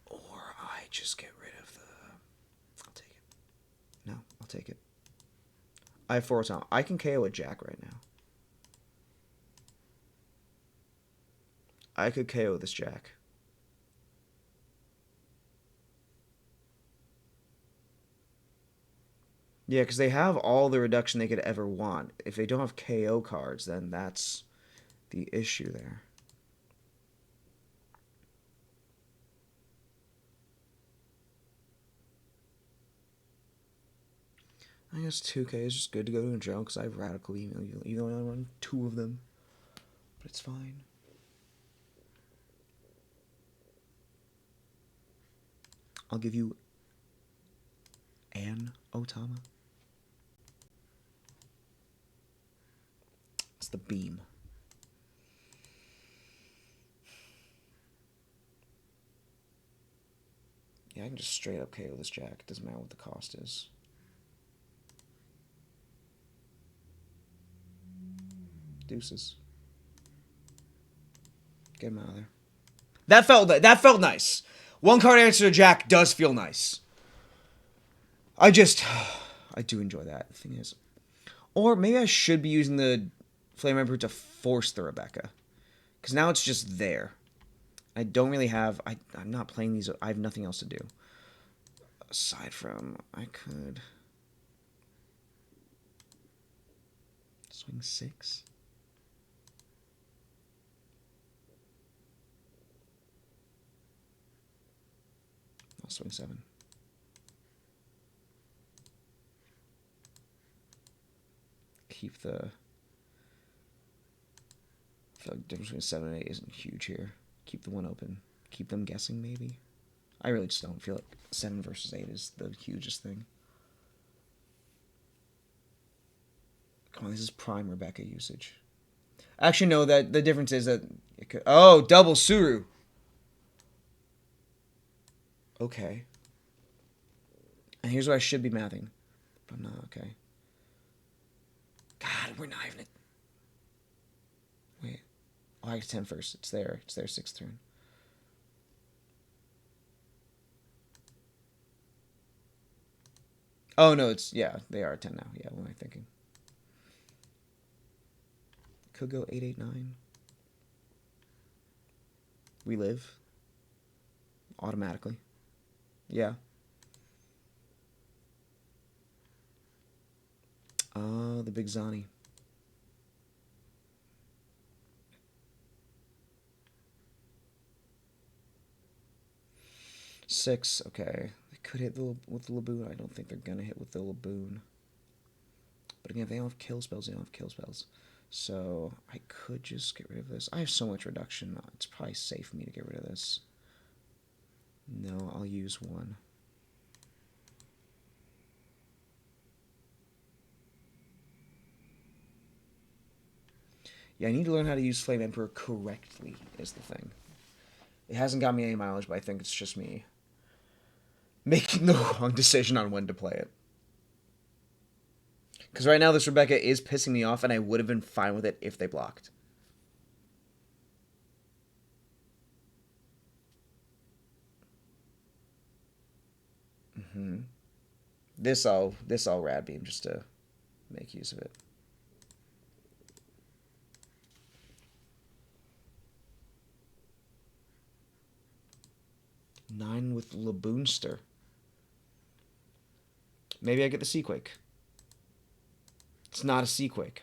Speaker 1: Or I just get rid of the... I'll take it. No, I'll take it. I have 4 time. I can KO a Jack right now. I could KO this Jack. Yeah, because they have all the reduction they could ever want. If they don't have KO cards, then that's the issue there. I guess 2K is just good to go to a joke because I have Radical Email. You only run 2 of them. But it's fine. I'll give you an Otama. It's the beam. I can just straight up KO this jack. It doesn't matter what the cost is. Deuces. Get him out of there. That felt nice. One card answer to jack does feel nice. I do enjoy that. The thing is, or maybe I should be using the Flame Emperor to force the Rebecca, because now it's just there. I don't really have. I'm not playing these. I have nothing else to do aside from I could swing 6. I'll swing 7. Keep the. I feel like the difference between 7 and 8 isn't huge here. Keep the 1 open. Keep them guessing, maybe. I really just don't feel like 7 versus 8 is the hugest thing. Come on, this is prime Rebecca usage. Actually, no, that the difference is that it could, oh, double Suru. Okay. And here's what I should be mathing. But I'm not, okay. God, we're not even at... Wait. Oh, I get 10 first. It's there. It's their 6th turn. Oh, no, it's... Yeah, they are at 10 now. Yeah, what am I thinking? Could go 8, 8, 9. We live. Automatically. Yeah. The big Zani. Six, okay. They could hit with the Laboon. I don't think they're gonna hit with the Laboon. But again, if they don't have kill spells, they don't have kill spells. So I could just get rid of this. I have so much reduction. It's probably safe for me to get rid of this. No, I'll use 1. Yeah, I need to learn how to use Flame Emperor correctly, is the thing. It hasn't got me any mileage, but I think it's just me making the wrong decision on when to play it. Because right now this Rebecca is pissing me off, and I would have been fine with it if they blocked. This I'll rad beam just to make use of it. Nine with Laboonster. Maybe I get the Seaquake. It's not a Seaquake.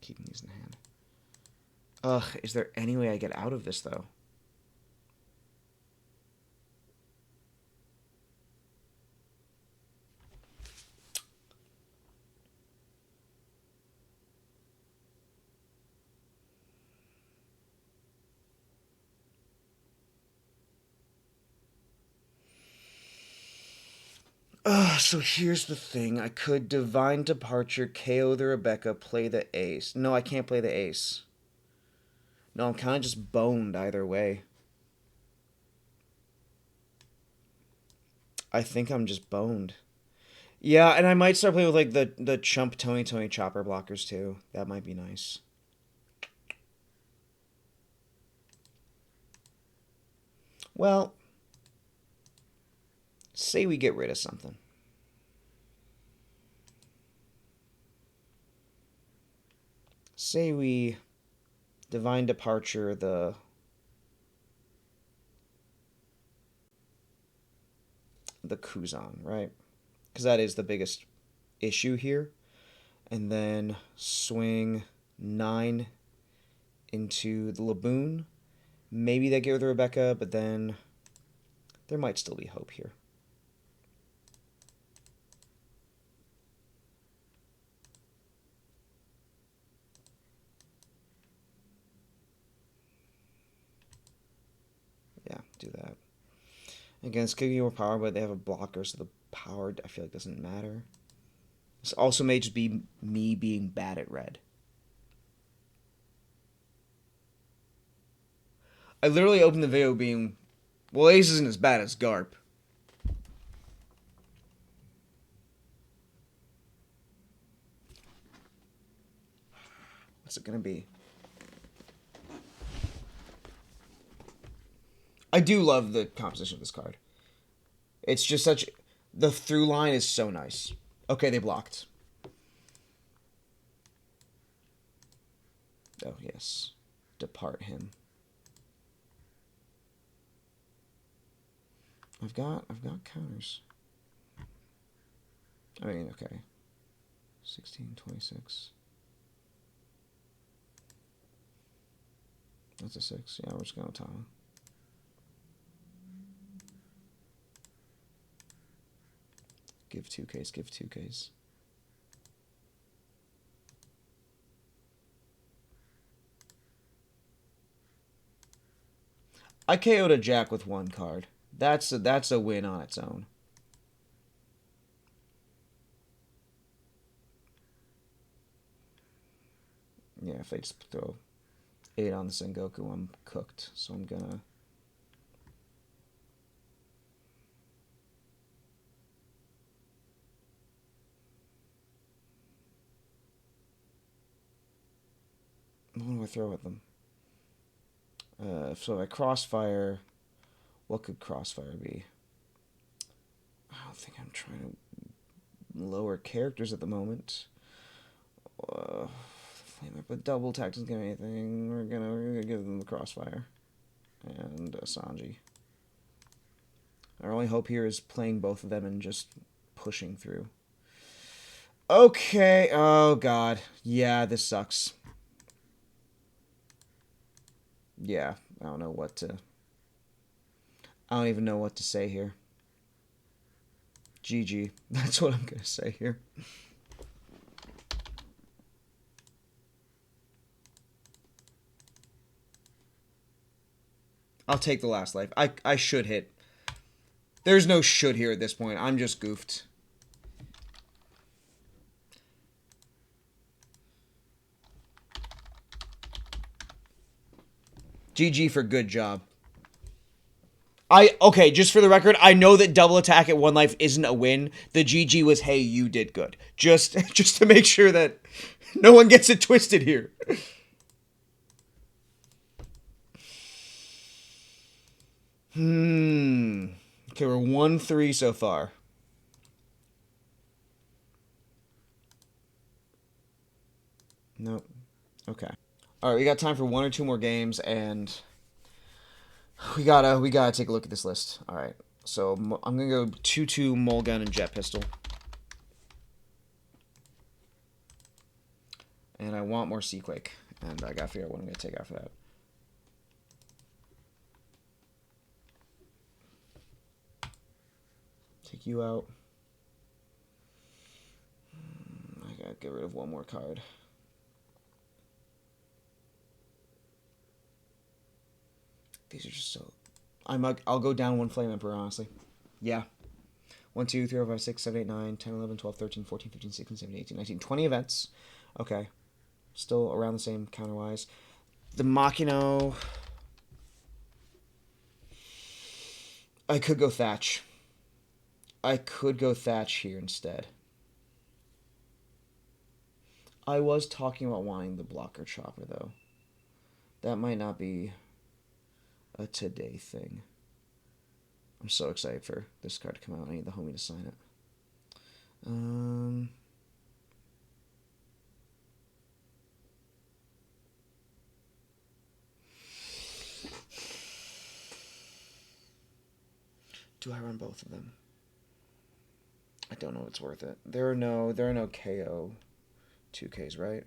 Speaker 1: Keeping these in hand. Ugh, is there any way I get out of this, though? So here's the thing. I could Divine Departure, KO the Rebecca, play the ace. No, I can't play the ace. No, I'm kind of just boned either way. I think I'm just boned. Yeah, and I might start playing with like the chump Tony chopper blockers too. That might be nice. Well, say we get rid of something. Say we Divine Departure the Kuzan, right? Because that is the biggest issue here. And then swing 9 into the Laboon. Maybe they get rid of the Rebecca, but then there might still be hope here. Yeah, do that. Again, it's giving you more power, but they have a blocker, so the power, I feel like, doesn't matter. This also may just be me being bad at red. I literally opened the video being, well, Ace isn't as bad as Garp. What's it gonna be? I do love the composition of this card. It's just such... The through line is so nice. Okay, they blocked. Oh, yes. Depart him. I've got counters. I mean, okay. 16, 26. That's a 6. Yeah, we're just going to Tama. Give 2Ks, give 2Ks. I KO'd a Jack with one card. That's a win on its own. Yeah, if they just throw 8 on the Sengoku, I'm cooked. So I'm gonna... What do I throw at them? So if I crossfire, what could crossfire be? I don't think I'm trying to lower characters at the moment. But double attack doesn't give me anything. We're gonna give them the crossfire and Sanji. Our only hope here is playing both of them and just pushing through. Okay. Oh god. Yeah, this sucks. Yeah, I don't know what to... I don't even know what to say here. GG. That's what I'm gonna say here. I'll take the last life. I should hit. There's no should here at this point. I'm just goofed. GG for good job. Okay, just for the record, I know that double attack at 1 life isn't a win. The GG was, hey, you did good. Just to make sure that no one gets it twisted here. Okay, we're 1-3 so far. Nope. Okay. All right, we got time for 1 or 2 more games, and we gotta take a look at this list. All right, so I'm gonna go 2-2 Mulgun and Jet Pistol, and I want more Seaquake, and I gotta figure out what I'm gonna take after that. Take you out. I gotta get rid of 1 more card. These are just so... I'll go down 1 Flame Emperor, honestly. Yeah. 1, 2, 3, 4, 5, 6, 7, 8, 9, 10, 11, 12, 13, 14, 15, 16, 17, 18, 19, 20 events. Okay. Still around the same counter-wise. The Makino... I could go Thatch. I could go Thatch here instead. I was talking about wanting the Blocker Chopper, though. That might not be a today thing. I'm so excited for this card to come out. I need the homie to sign it. Do I run both of them? I don't know if it's worth it. There are no KO 2Ks, right?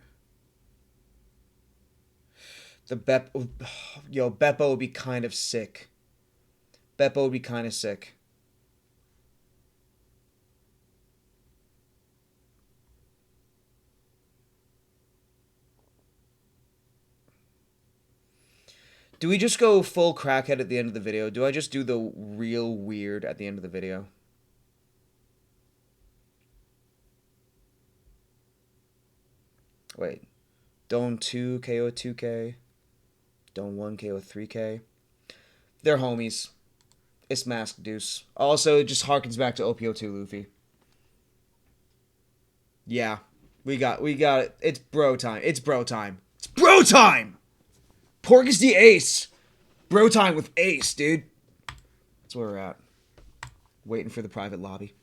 Speaker 1: The Beppo would be kind of sick. Beppo would be kind of sick. Do we just go full crackhead at the end of the video? Do I just do the real weird at the end of the video? Wait. Dome 2 KO 2K. Dome 1 KO 3K. They're homies. It's Mask Deuce. Also, it just harkens back to OP02 Luffy. Yeah. We got it. It's bro time. It's bro time. It's bro time! Porgus the Ace. Bro time with Ace, dude. That's where we're at. Waiting for the private lobby.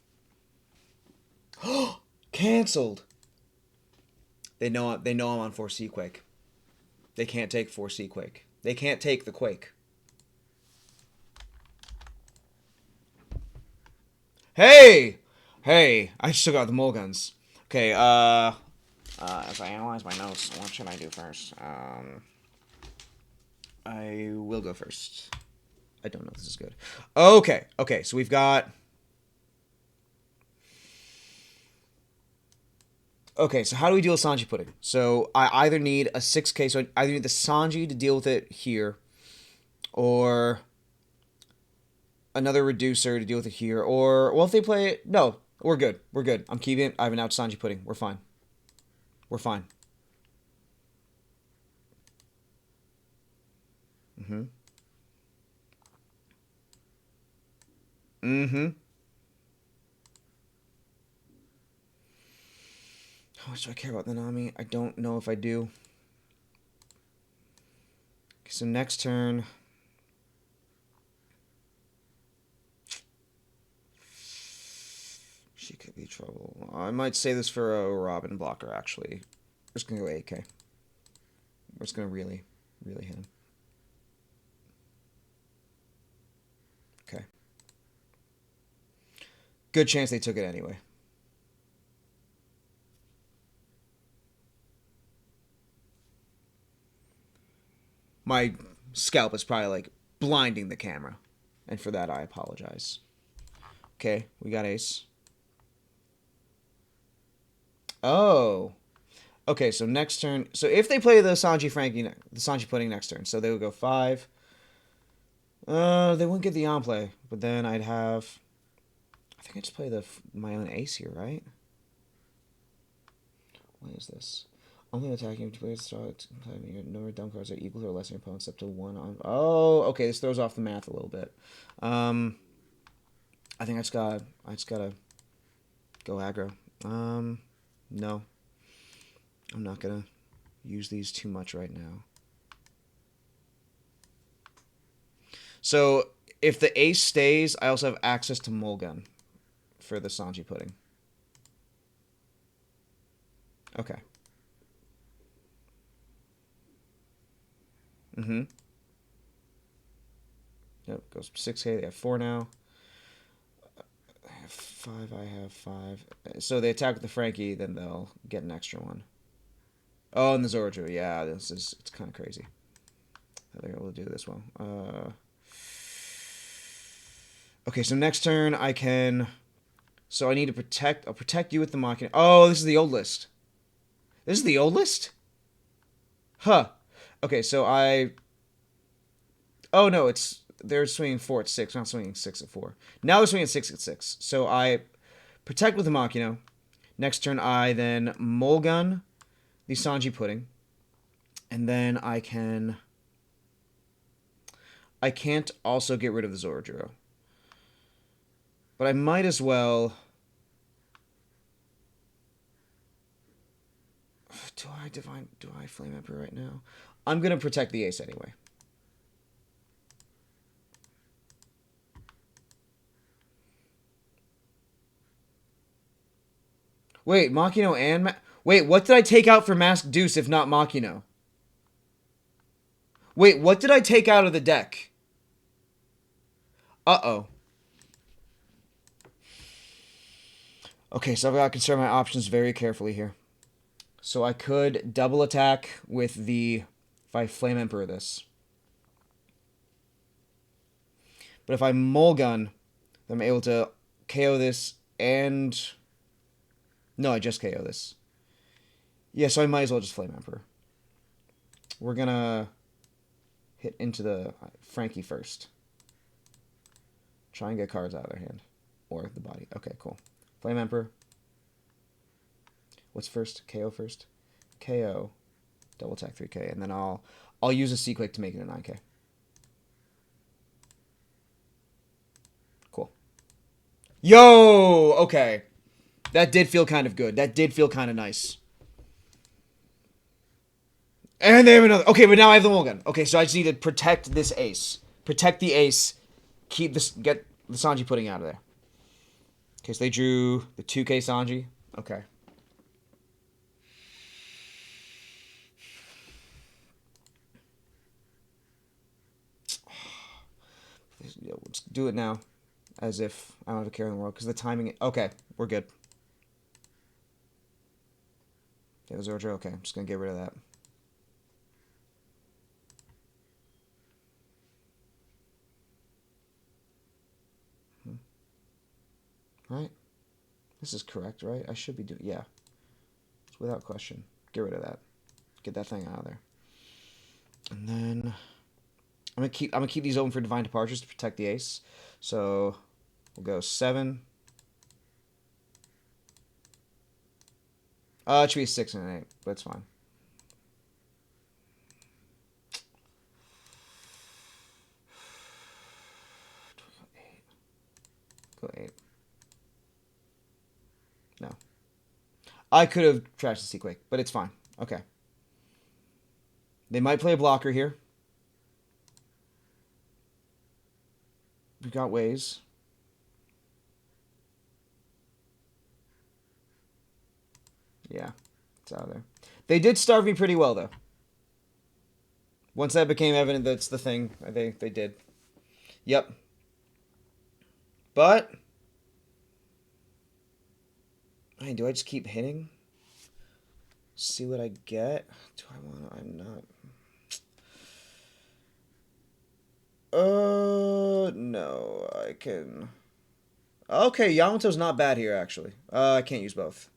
Speaker 1: Cancelled. They know I'm on 4C Quake. They can't take 4C Quake. They can't take the Quake. Hey! Hey, I still got the mulguns. Okay, as I analyze my notes, what should I do first? I will go first. I don't know if this is good. Okay, so we've got... Okay, so how do we deal with Sanji Pudding? So I either need a 6K, so I either need the Sanji to deal with it here, or another reducer to deal with it here, or, well, if they play it, no, we're good. We're good. I'm keeping it. I have an out Sanji Pudding. We're fine. We're fine. Mm-hmm. Mm-hmm. How much do I care about the Nami? I don't know if I do. Okay, so next turn... She could be trouble. I might say this for a Robin blocker, actually. We're just going to go 8K. We're just going to really hit him. Okay. Good chance they took it anyway. My scalp is probably, like, blinding the camera. And for that, I apologize. Okay, we got ace. Oh. Okay, so next turn... So if they play the Sanji Pudding next turn, so they would go 5. They wouldn't get the on play, but then I'd have... I think I just play my own ace here, right? What is this? Only attacking players start your number of dumb cards are equal or less than your opponent's up to 1 on... Oh, okay, this throws off the math a little bit. I think I just gotta go aggro. No. I'm not gonna use these too much right now. So, if the ace stays, I also have access to Mulgun for the Sanji Pudding. Okay. Mm-hmm. Yep, goes 6K. They have 4 now. I have 5. I have 5. So they attack with the Frankie, then they'll get an extra one. Oh, and the Zoroju. Yeah, it's kind of crazy. They're able to do this well. Okay, so next turn I can... So I need to protect... I'll protect you with the Machina. Oh, this is the old list. This is the old list? Huh. Okay, so I... Oh, no, it's... They're swinging 4 at 6, not swinging 6 at 4. Now they're swinging 6 at 6. So I protect with the Machina. Next turn I then Mulgun the Sanji Pudding. And then I can... I can't also get rid of the Zoroju. But I might as well... Do I Flame Emperor right now? I'm going to protect the ace anyway. Wait, Machino and... Wait, what did I take out for Mask Deuce if not Machino? Wait, what did I take out of the deck? Uh-oh. Okay, so I've got to consider my options very carefully here. So I could double attack with the... If I Flame Emperor this. But if I Mulgun, then I'm able to KO this and... No, I just KO this. Yeah, so I might as well just Flame Emperor. We're gonna hit into the Frankie first. Try and get cards out of their hand. Or the body. Okay, cool. Flame Emperor. What's first? KO first. KO. Double attack 3K. And then I'll use a C-Click to make it a 9K. Yo! Okay. That did feel kind of good. That did feel kind of nice. And they have another. Okay, but now I have the mulligan. Okay, so I just need to protect this ace. Protect the ace. Keep this. Get the Sanji pudding out of there. Okay, so they drew the 2K Sanji. Okay. Let's do it now. As if I don't have a care in the world. Because the timing... Okay, we're good. It was Ordre. Okay, I'm just going to get rid of that. Right? This is correct, right? I should be doing... Yeah. Without question. Get rid of that. Get that thing out of there. And then... I'm gonna keep these open for divine departures to protect the ace. So we'll go 7. It should be a 6 and an 8, but it's fine. Go 8. No. I could have trashed the Seaquake, but it's fine. Okay. They might play a blocker here. We got ways. Yeah, it's out of there. They did starve me pretty well, though. Once that became evident, that's the thing. They did. Yep. But... I mean, do I just keep hitting? See what I get? Do I want to... I'm not... No, I can... Okay, Yamato's not bad here, actually. I can't use both.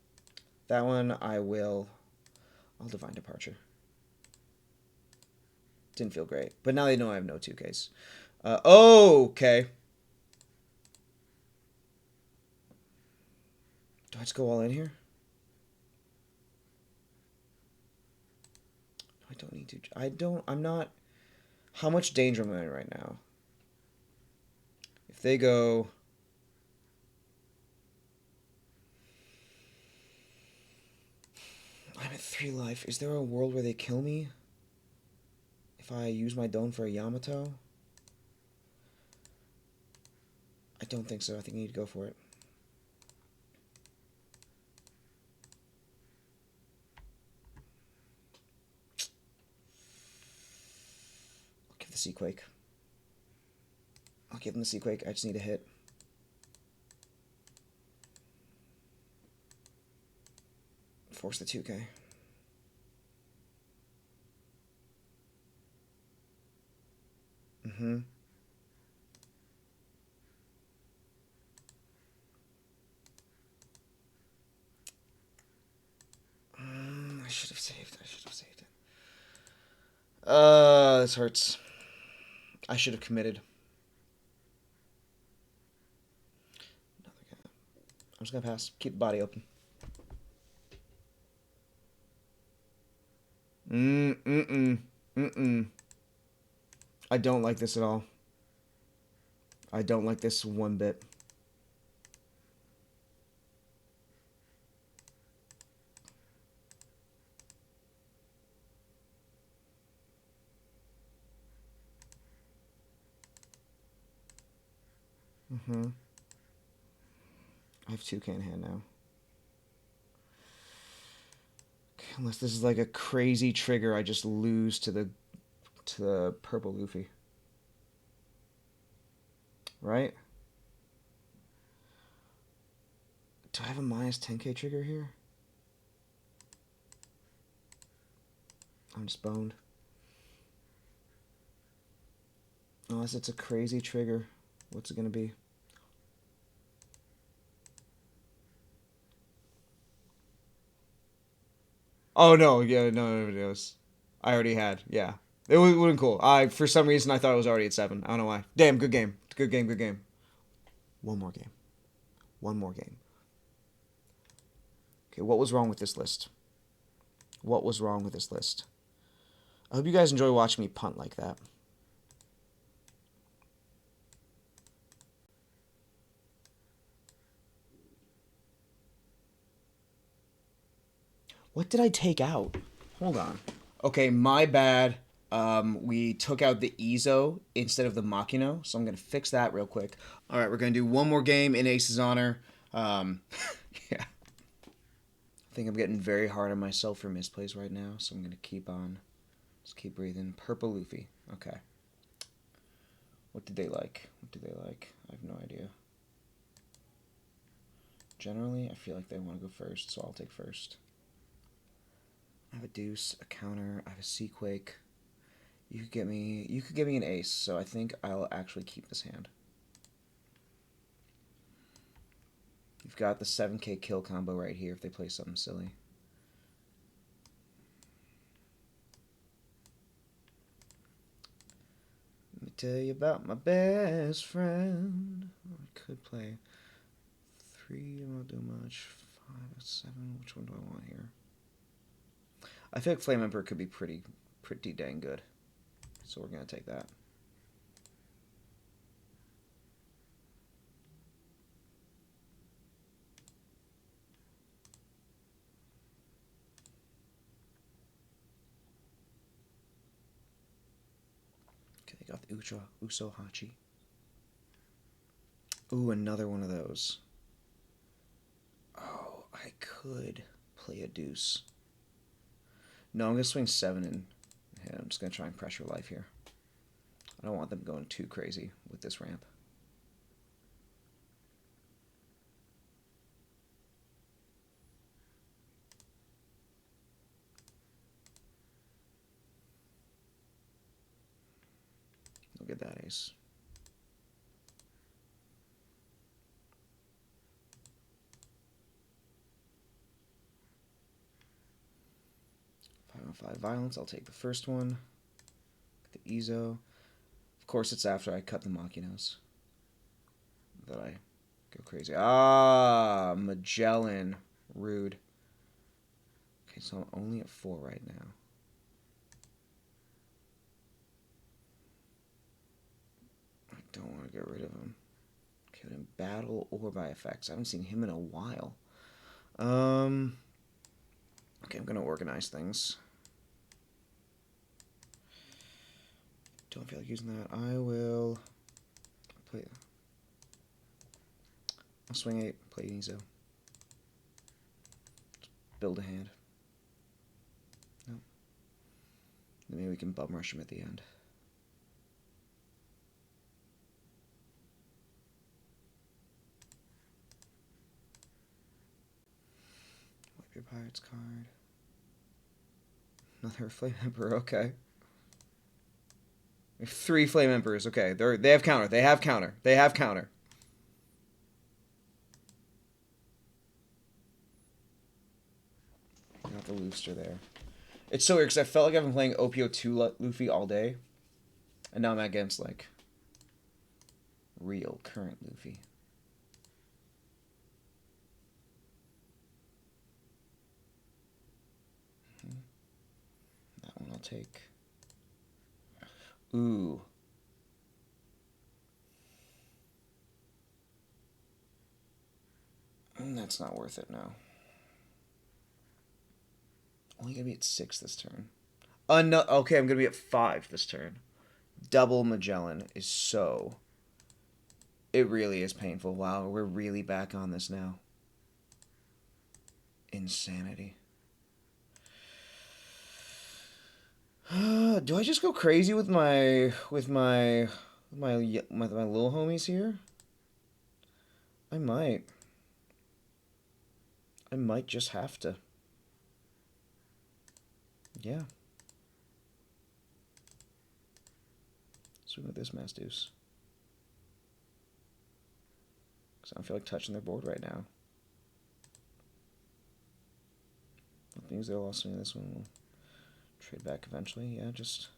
Speaker 1: That one, I will... I'll Divine Departure. Didn't feel great. But now they know I have no 2Ks. Okay. Do I just go all in here? I don't need to... I'm not... How much danger am I in right now? If they go... I'm at 3 life. Is there a world where they kill me? If I use my Don for a Yamato? I don't think so. I think I need to go for it. I'll give the Seaquake. I'll give them the Seaquake. I just need a hit. Force the 2K. Mm-hmm. I should have saved. I should have saved it. This hurts. I should have committed. I'm just gonna pass. Keep the body open. I don't like this at all. I don't like this one bit. I have 2K in hand now. Okay, unless this is like a crazy trigger, I just lose to the purple Luffy. Right? Do I have a minus 10K trigger here? I'm just boned. Unless it's a crazy trigger. What's it gonna be? Oh no, yeah, no, it was. I already had, yeah. It would have been cool. For some reason I thought it was already at 7. I don't know why. Damn, good game. Good game, good game. One more game. One more game. Okay, what was wrong with this list? What was wrong with this list? I hope you guys enjoy watching me punt like that. What did I take out? Hold on. Okay, my bad. We took out the Ezo instead of the Makino, so I'm gonna fix that real quick. All right, we're gonna do one more game in Ace's honor. Yeah. I think I'm getting very hard on myself for misplays right now, so I'm gonna keep on. Just keep breathing. PLuffy. Okay. What did they like? What did they like? I have no idea. Generally, I feel like they want to go first, so I'll take first. I have a deuce, a counter, I have a Seaquake. You could get me an ace, so I think I'll actually keep this hand. You've got the 7k kill combo right here if they play something silly. Let me tell you about my best friend. I could play 3, I won't do much. 5, 7, which one do I want here? I feel like Flame Emperor could be pretty dang good. So we're going to take that. Okay, they got the Uso Hachi. Ooh, another one of those. Oh, I could play a deuce. No, I'm going to swing 7 and hit. I'm just going to try and pressure life here. I don't want them going too crazy with this ramp. Look at that ace. Five violence. I'll take the first one. The Ezo. Of course, it's after I cut the Machinos that I go crazy. Ah, Magellan. Rude. Okay, so I'm only at 4 right now. I don't want to get rid of him. Okay, in battle or by effects. I haven't seen him in a while. Okay, I'm going to organize things. Don't feel like using that. I will play. I'll swing 8, play Ezo. Build a hand. No. Then maybe we can bum rush him at the end. Wipe your Pirates card. Another Flame Emperor, okay. 3 Flame Emperors, okay. They have counter. They have counter. They have counter. Got the Looster there. It's so weird because I felt like I've been playing OPO2 Luffy all day. And now I'm against, like, real current Luffy. That one I'll take. Ooh. That's not worth it now. Only gonna be at 6 this turn. No, okay, I'm gonna be at 5 this turn. Double Magellan is so... It really is painful. Wow, we're really back on this now. Insanity. Do I just go crazy with my little homies here? I might. I might just have to. Yeah. Swing with this Mass Deuce. Because I don't feel like touching their board right now. Things they'll also swing this one. We'll trade back eventually. Yeah, just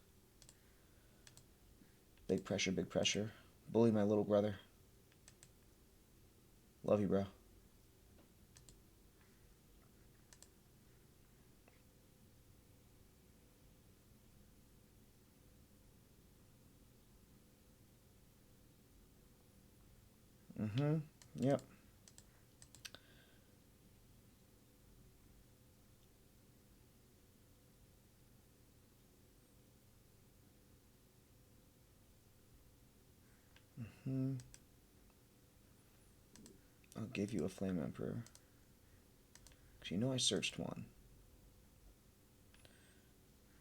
Speaker 1: big pressure, big pressure. Bully my little brother. Love you, bro. Yep. I'll give you a Flame Emperor. Because you know I searched one.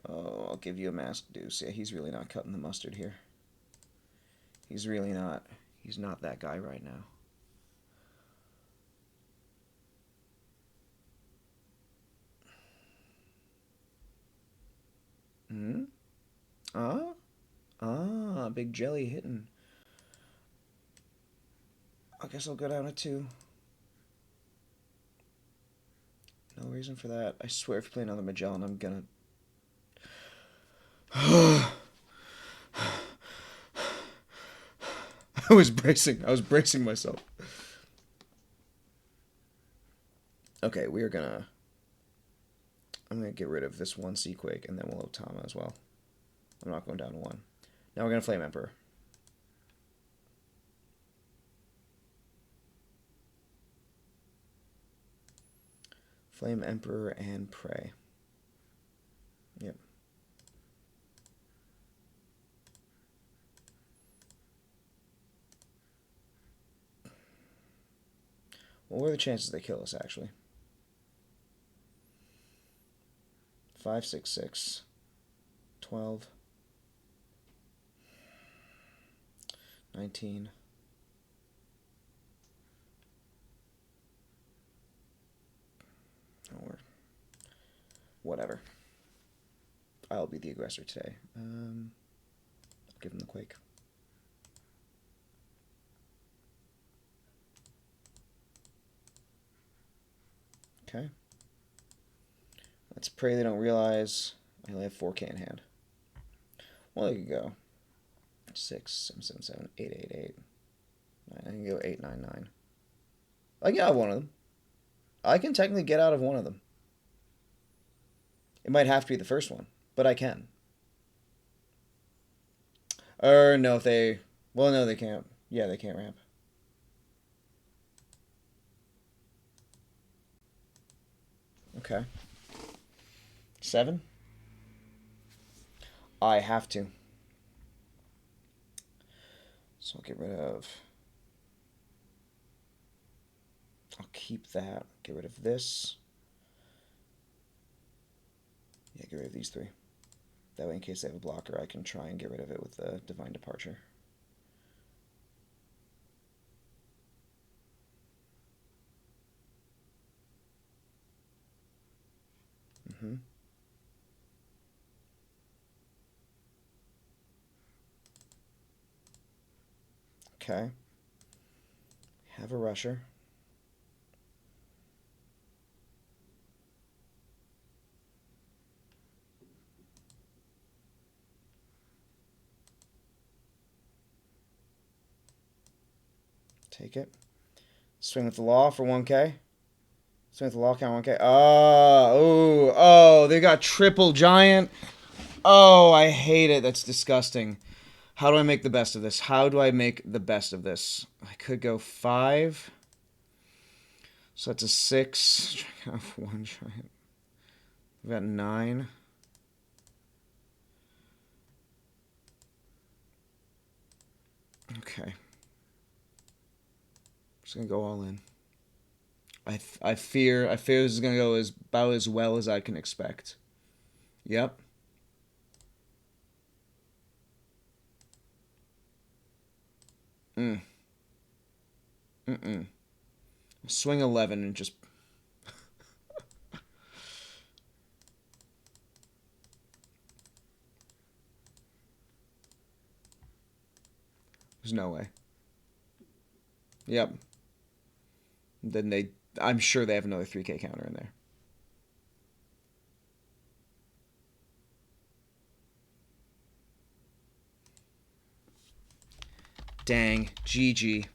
Speaker 1: Oh, I'll give you a Masked Deuce. Yeah, he's really not cutting the mustard here. He's really not. He's not that guy right now. Big jelly hitting. I guess I'll go down to 2. No reason for that. I swear if you play another Magellan, I'm gonna... I was bracing myself. Okay, we are gonna... I'm gonna get rid of this 1 Seaquake, and then we'll Otama as well. I'm not going down to 1. Now we're gonna Flame Emperor. Flame Emperor and Prey. Yep. Well, what are the chances they kill us, actually? 5, 6, 6. 12. 19. Or whatever. I'll be the aggressor today. I'll give him the Quake. Okay. Let's pray they don't realize I only have 4K in hand. Well, there you go. 6, 7, 7, 7, 8, 8, 8. 9. I can go 8, 9, 9. I can get out of one of them. I can technically get out of one of them. It might have to be the first one, but I can. Or no, if they... Well, no, they can't. Yeah, they can't ramp. Okay. 7? I have to. So I'll get rid of... I'll keep that. Get rid of this. Yeah, get rid of these 3. That way, in case they have a blocker, I can try and get rid of it with the Divine Departure. Okay. Have a rusher. Take it. Swing with the law for 1K. Swing with the law count 1K. Oh, they got triple giant. Oh, I hate it. That's disgusting. How do I make the best of this? How do I make the best of this? I could go 5. So that's a 6. I have 1 giant. We've got 9. Okay. Just gonna go all in. I fear this is gonna go about as well as I can expect. Yep. Swing 11 and just... There's no way. Yep. Then I'm sure they have another 3K counter in there. Dang. GG.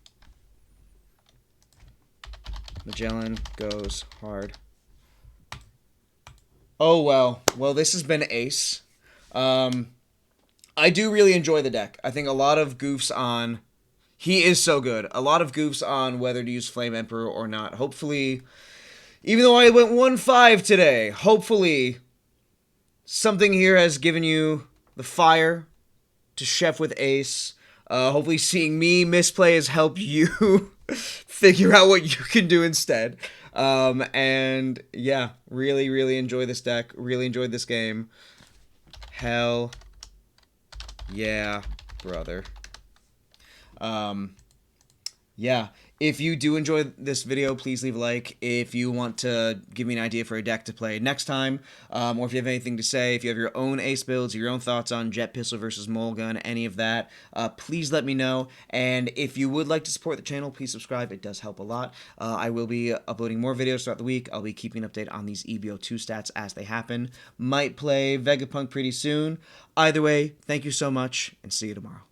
Speaker 1: Magellan goes hard. Oh, well. Well, this has been ace. I do really enjoy the deck. I think a lot of goofs on... He is so good. A lot of goofs on whether to use Flame Emperor or not. Hopefully, even though I went 1-5 today, hopefully something here has given you the fire to chef with ace. Hopefully seeing me misplay has helped you figure out what you can do instead. And yeah, really enjoy this deck. Really enjoyed this game. Hell yeah, brother. Yeah, if you do enjoy this video, please leave a like. If you want to give me an idea for a deck to play next time, or if you have anything to say, if you have your own ace builds, your own thoughts on Jet Pistol versus Mulligan, any of that, please let me know. And if you would like to support the channel, please subscribe. It does help a lot. I will be uploading more videos throughout the week. I'll be keeping an update on these EB02 stats as they happen. Might play Vegapunk pretty soon. Either way, thank you so much, and see you tomorrow.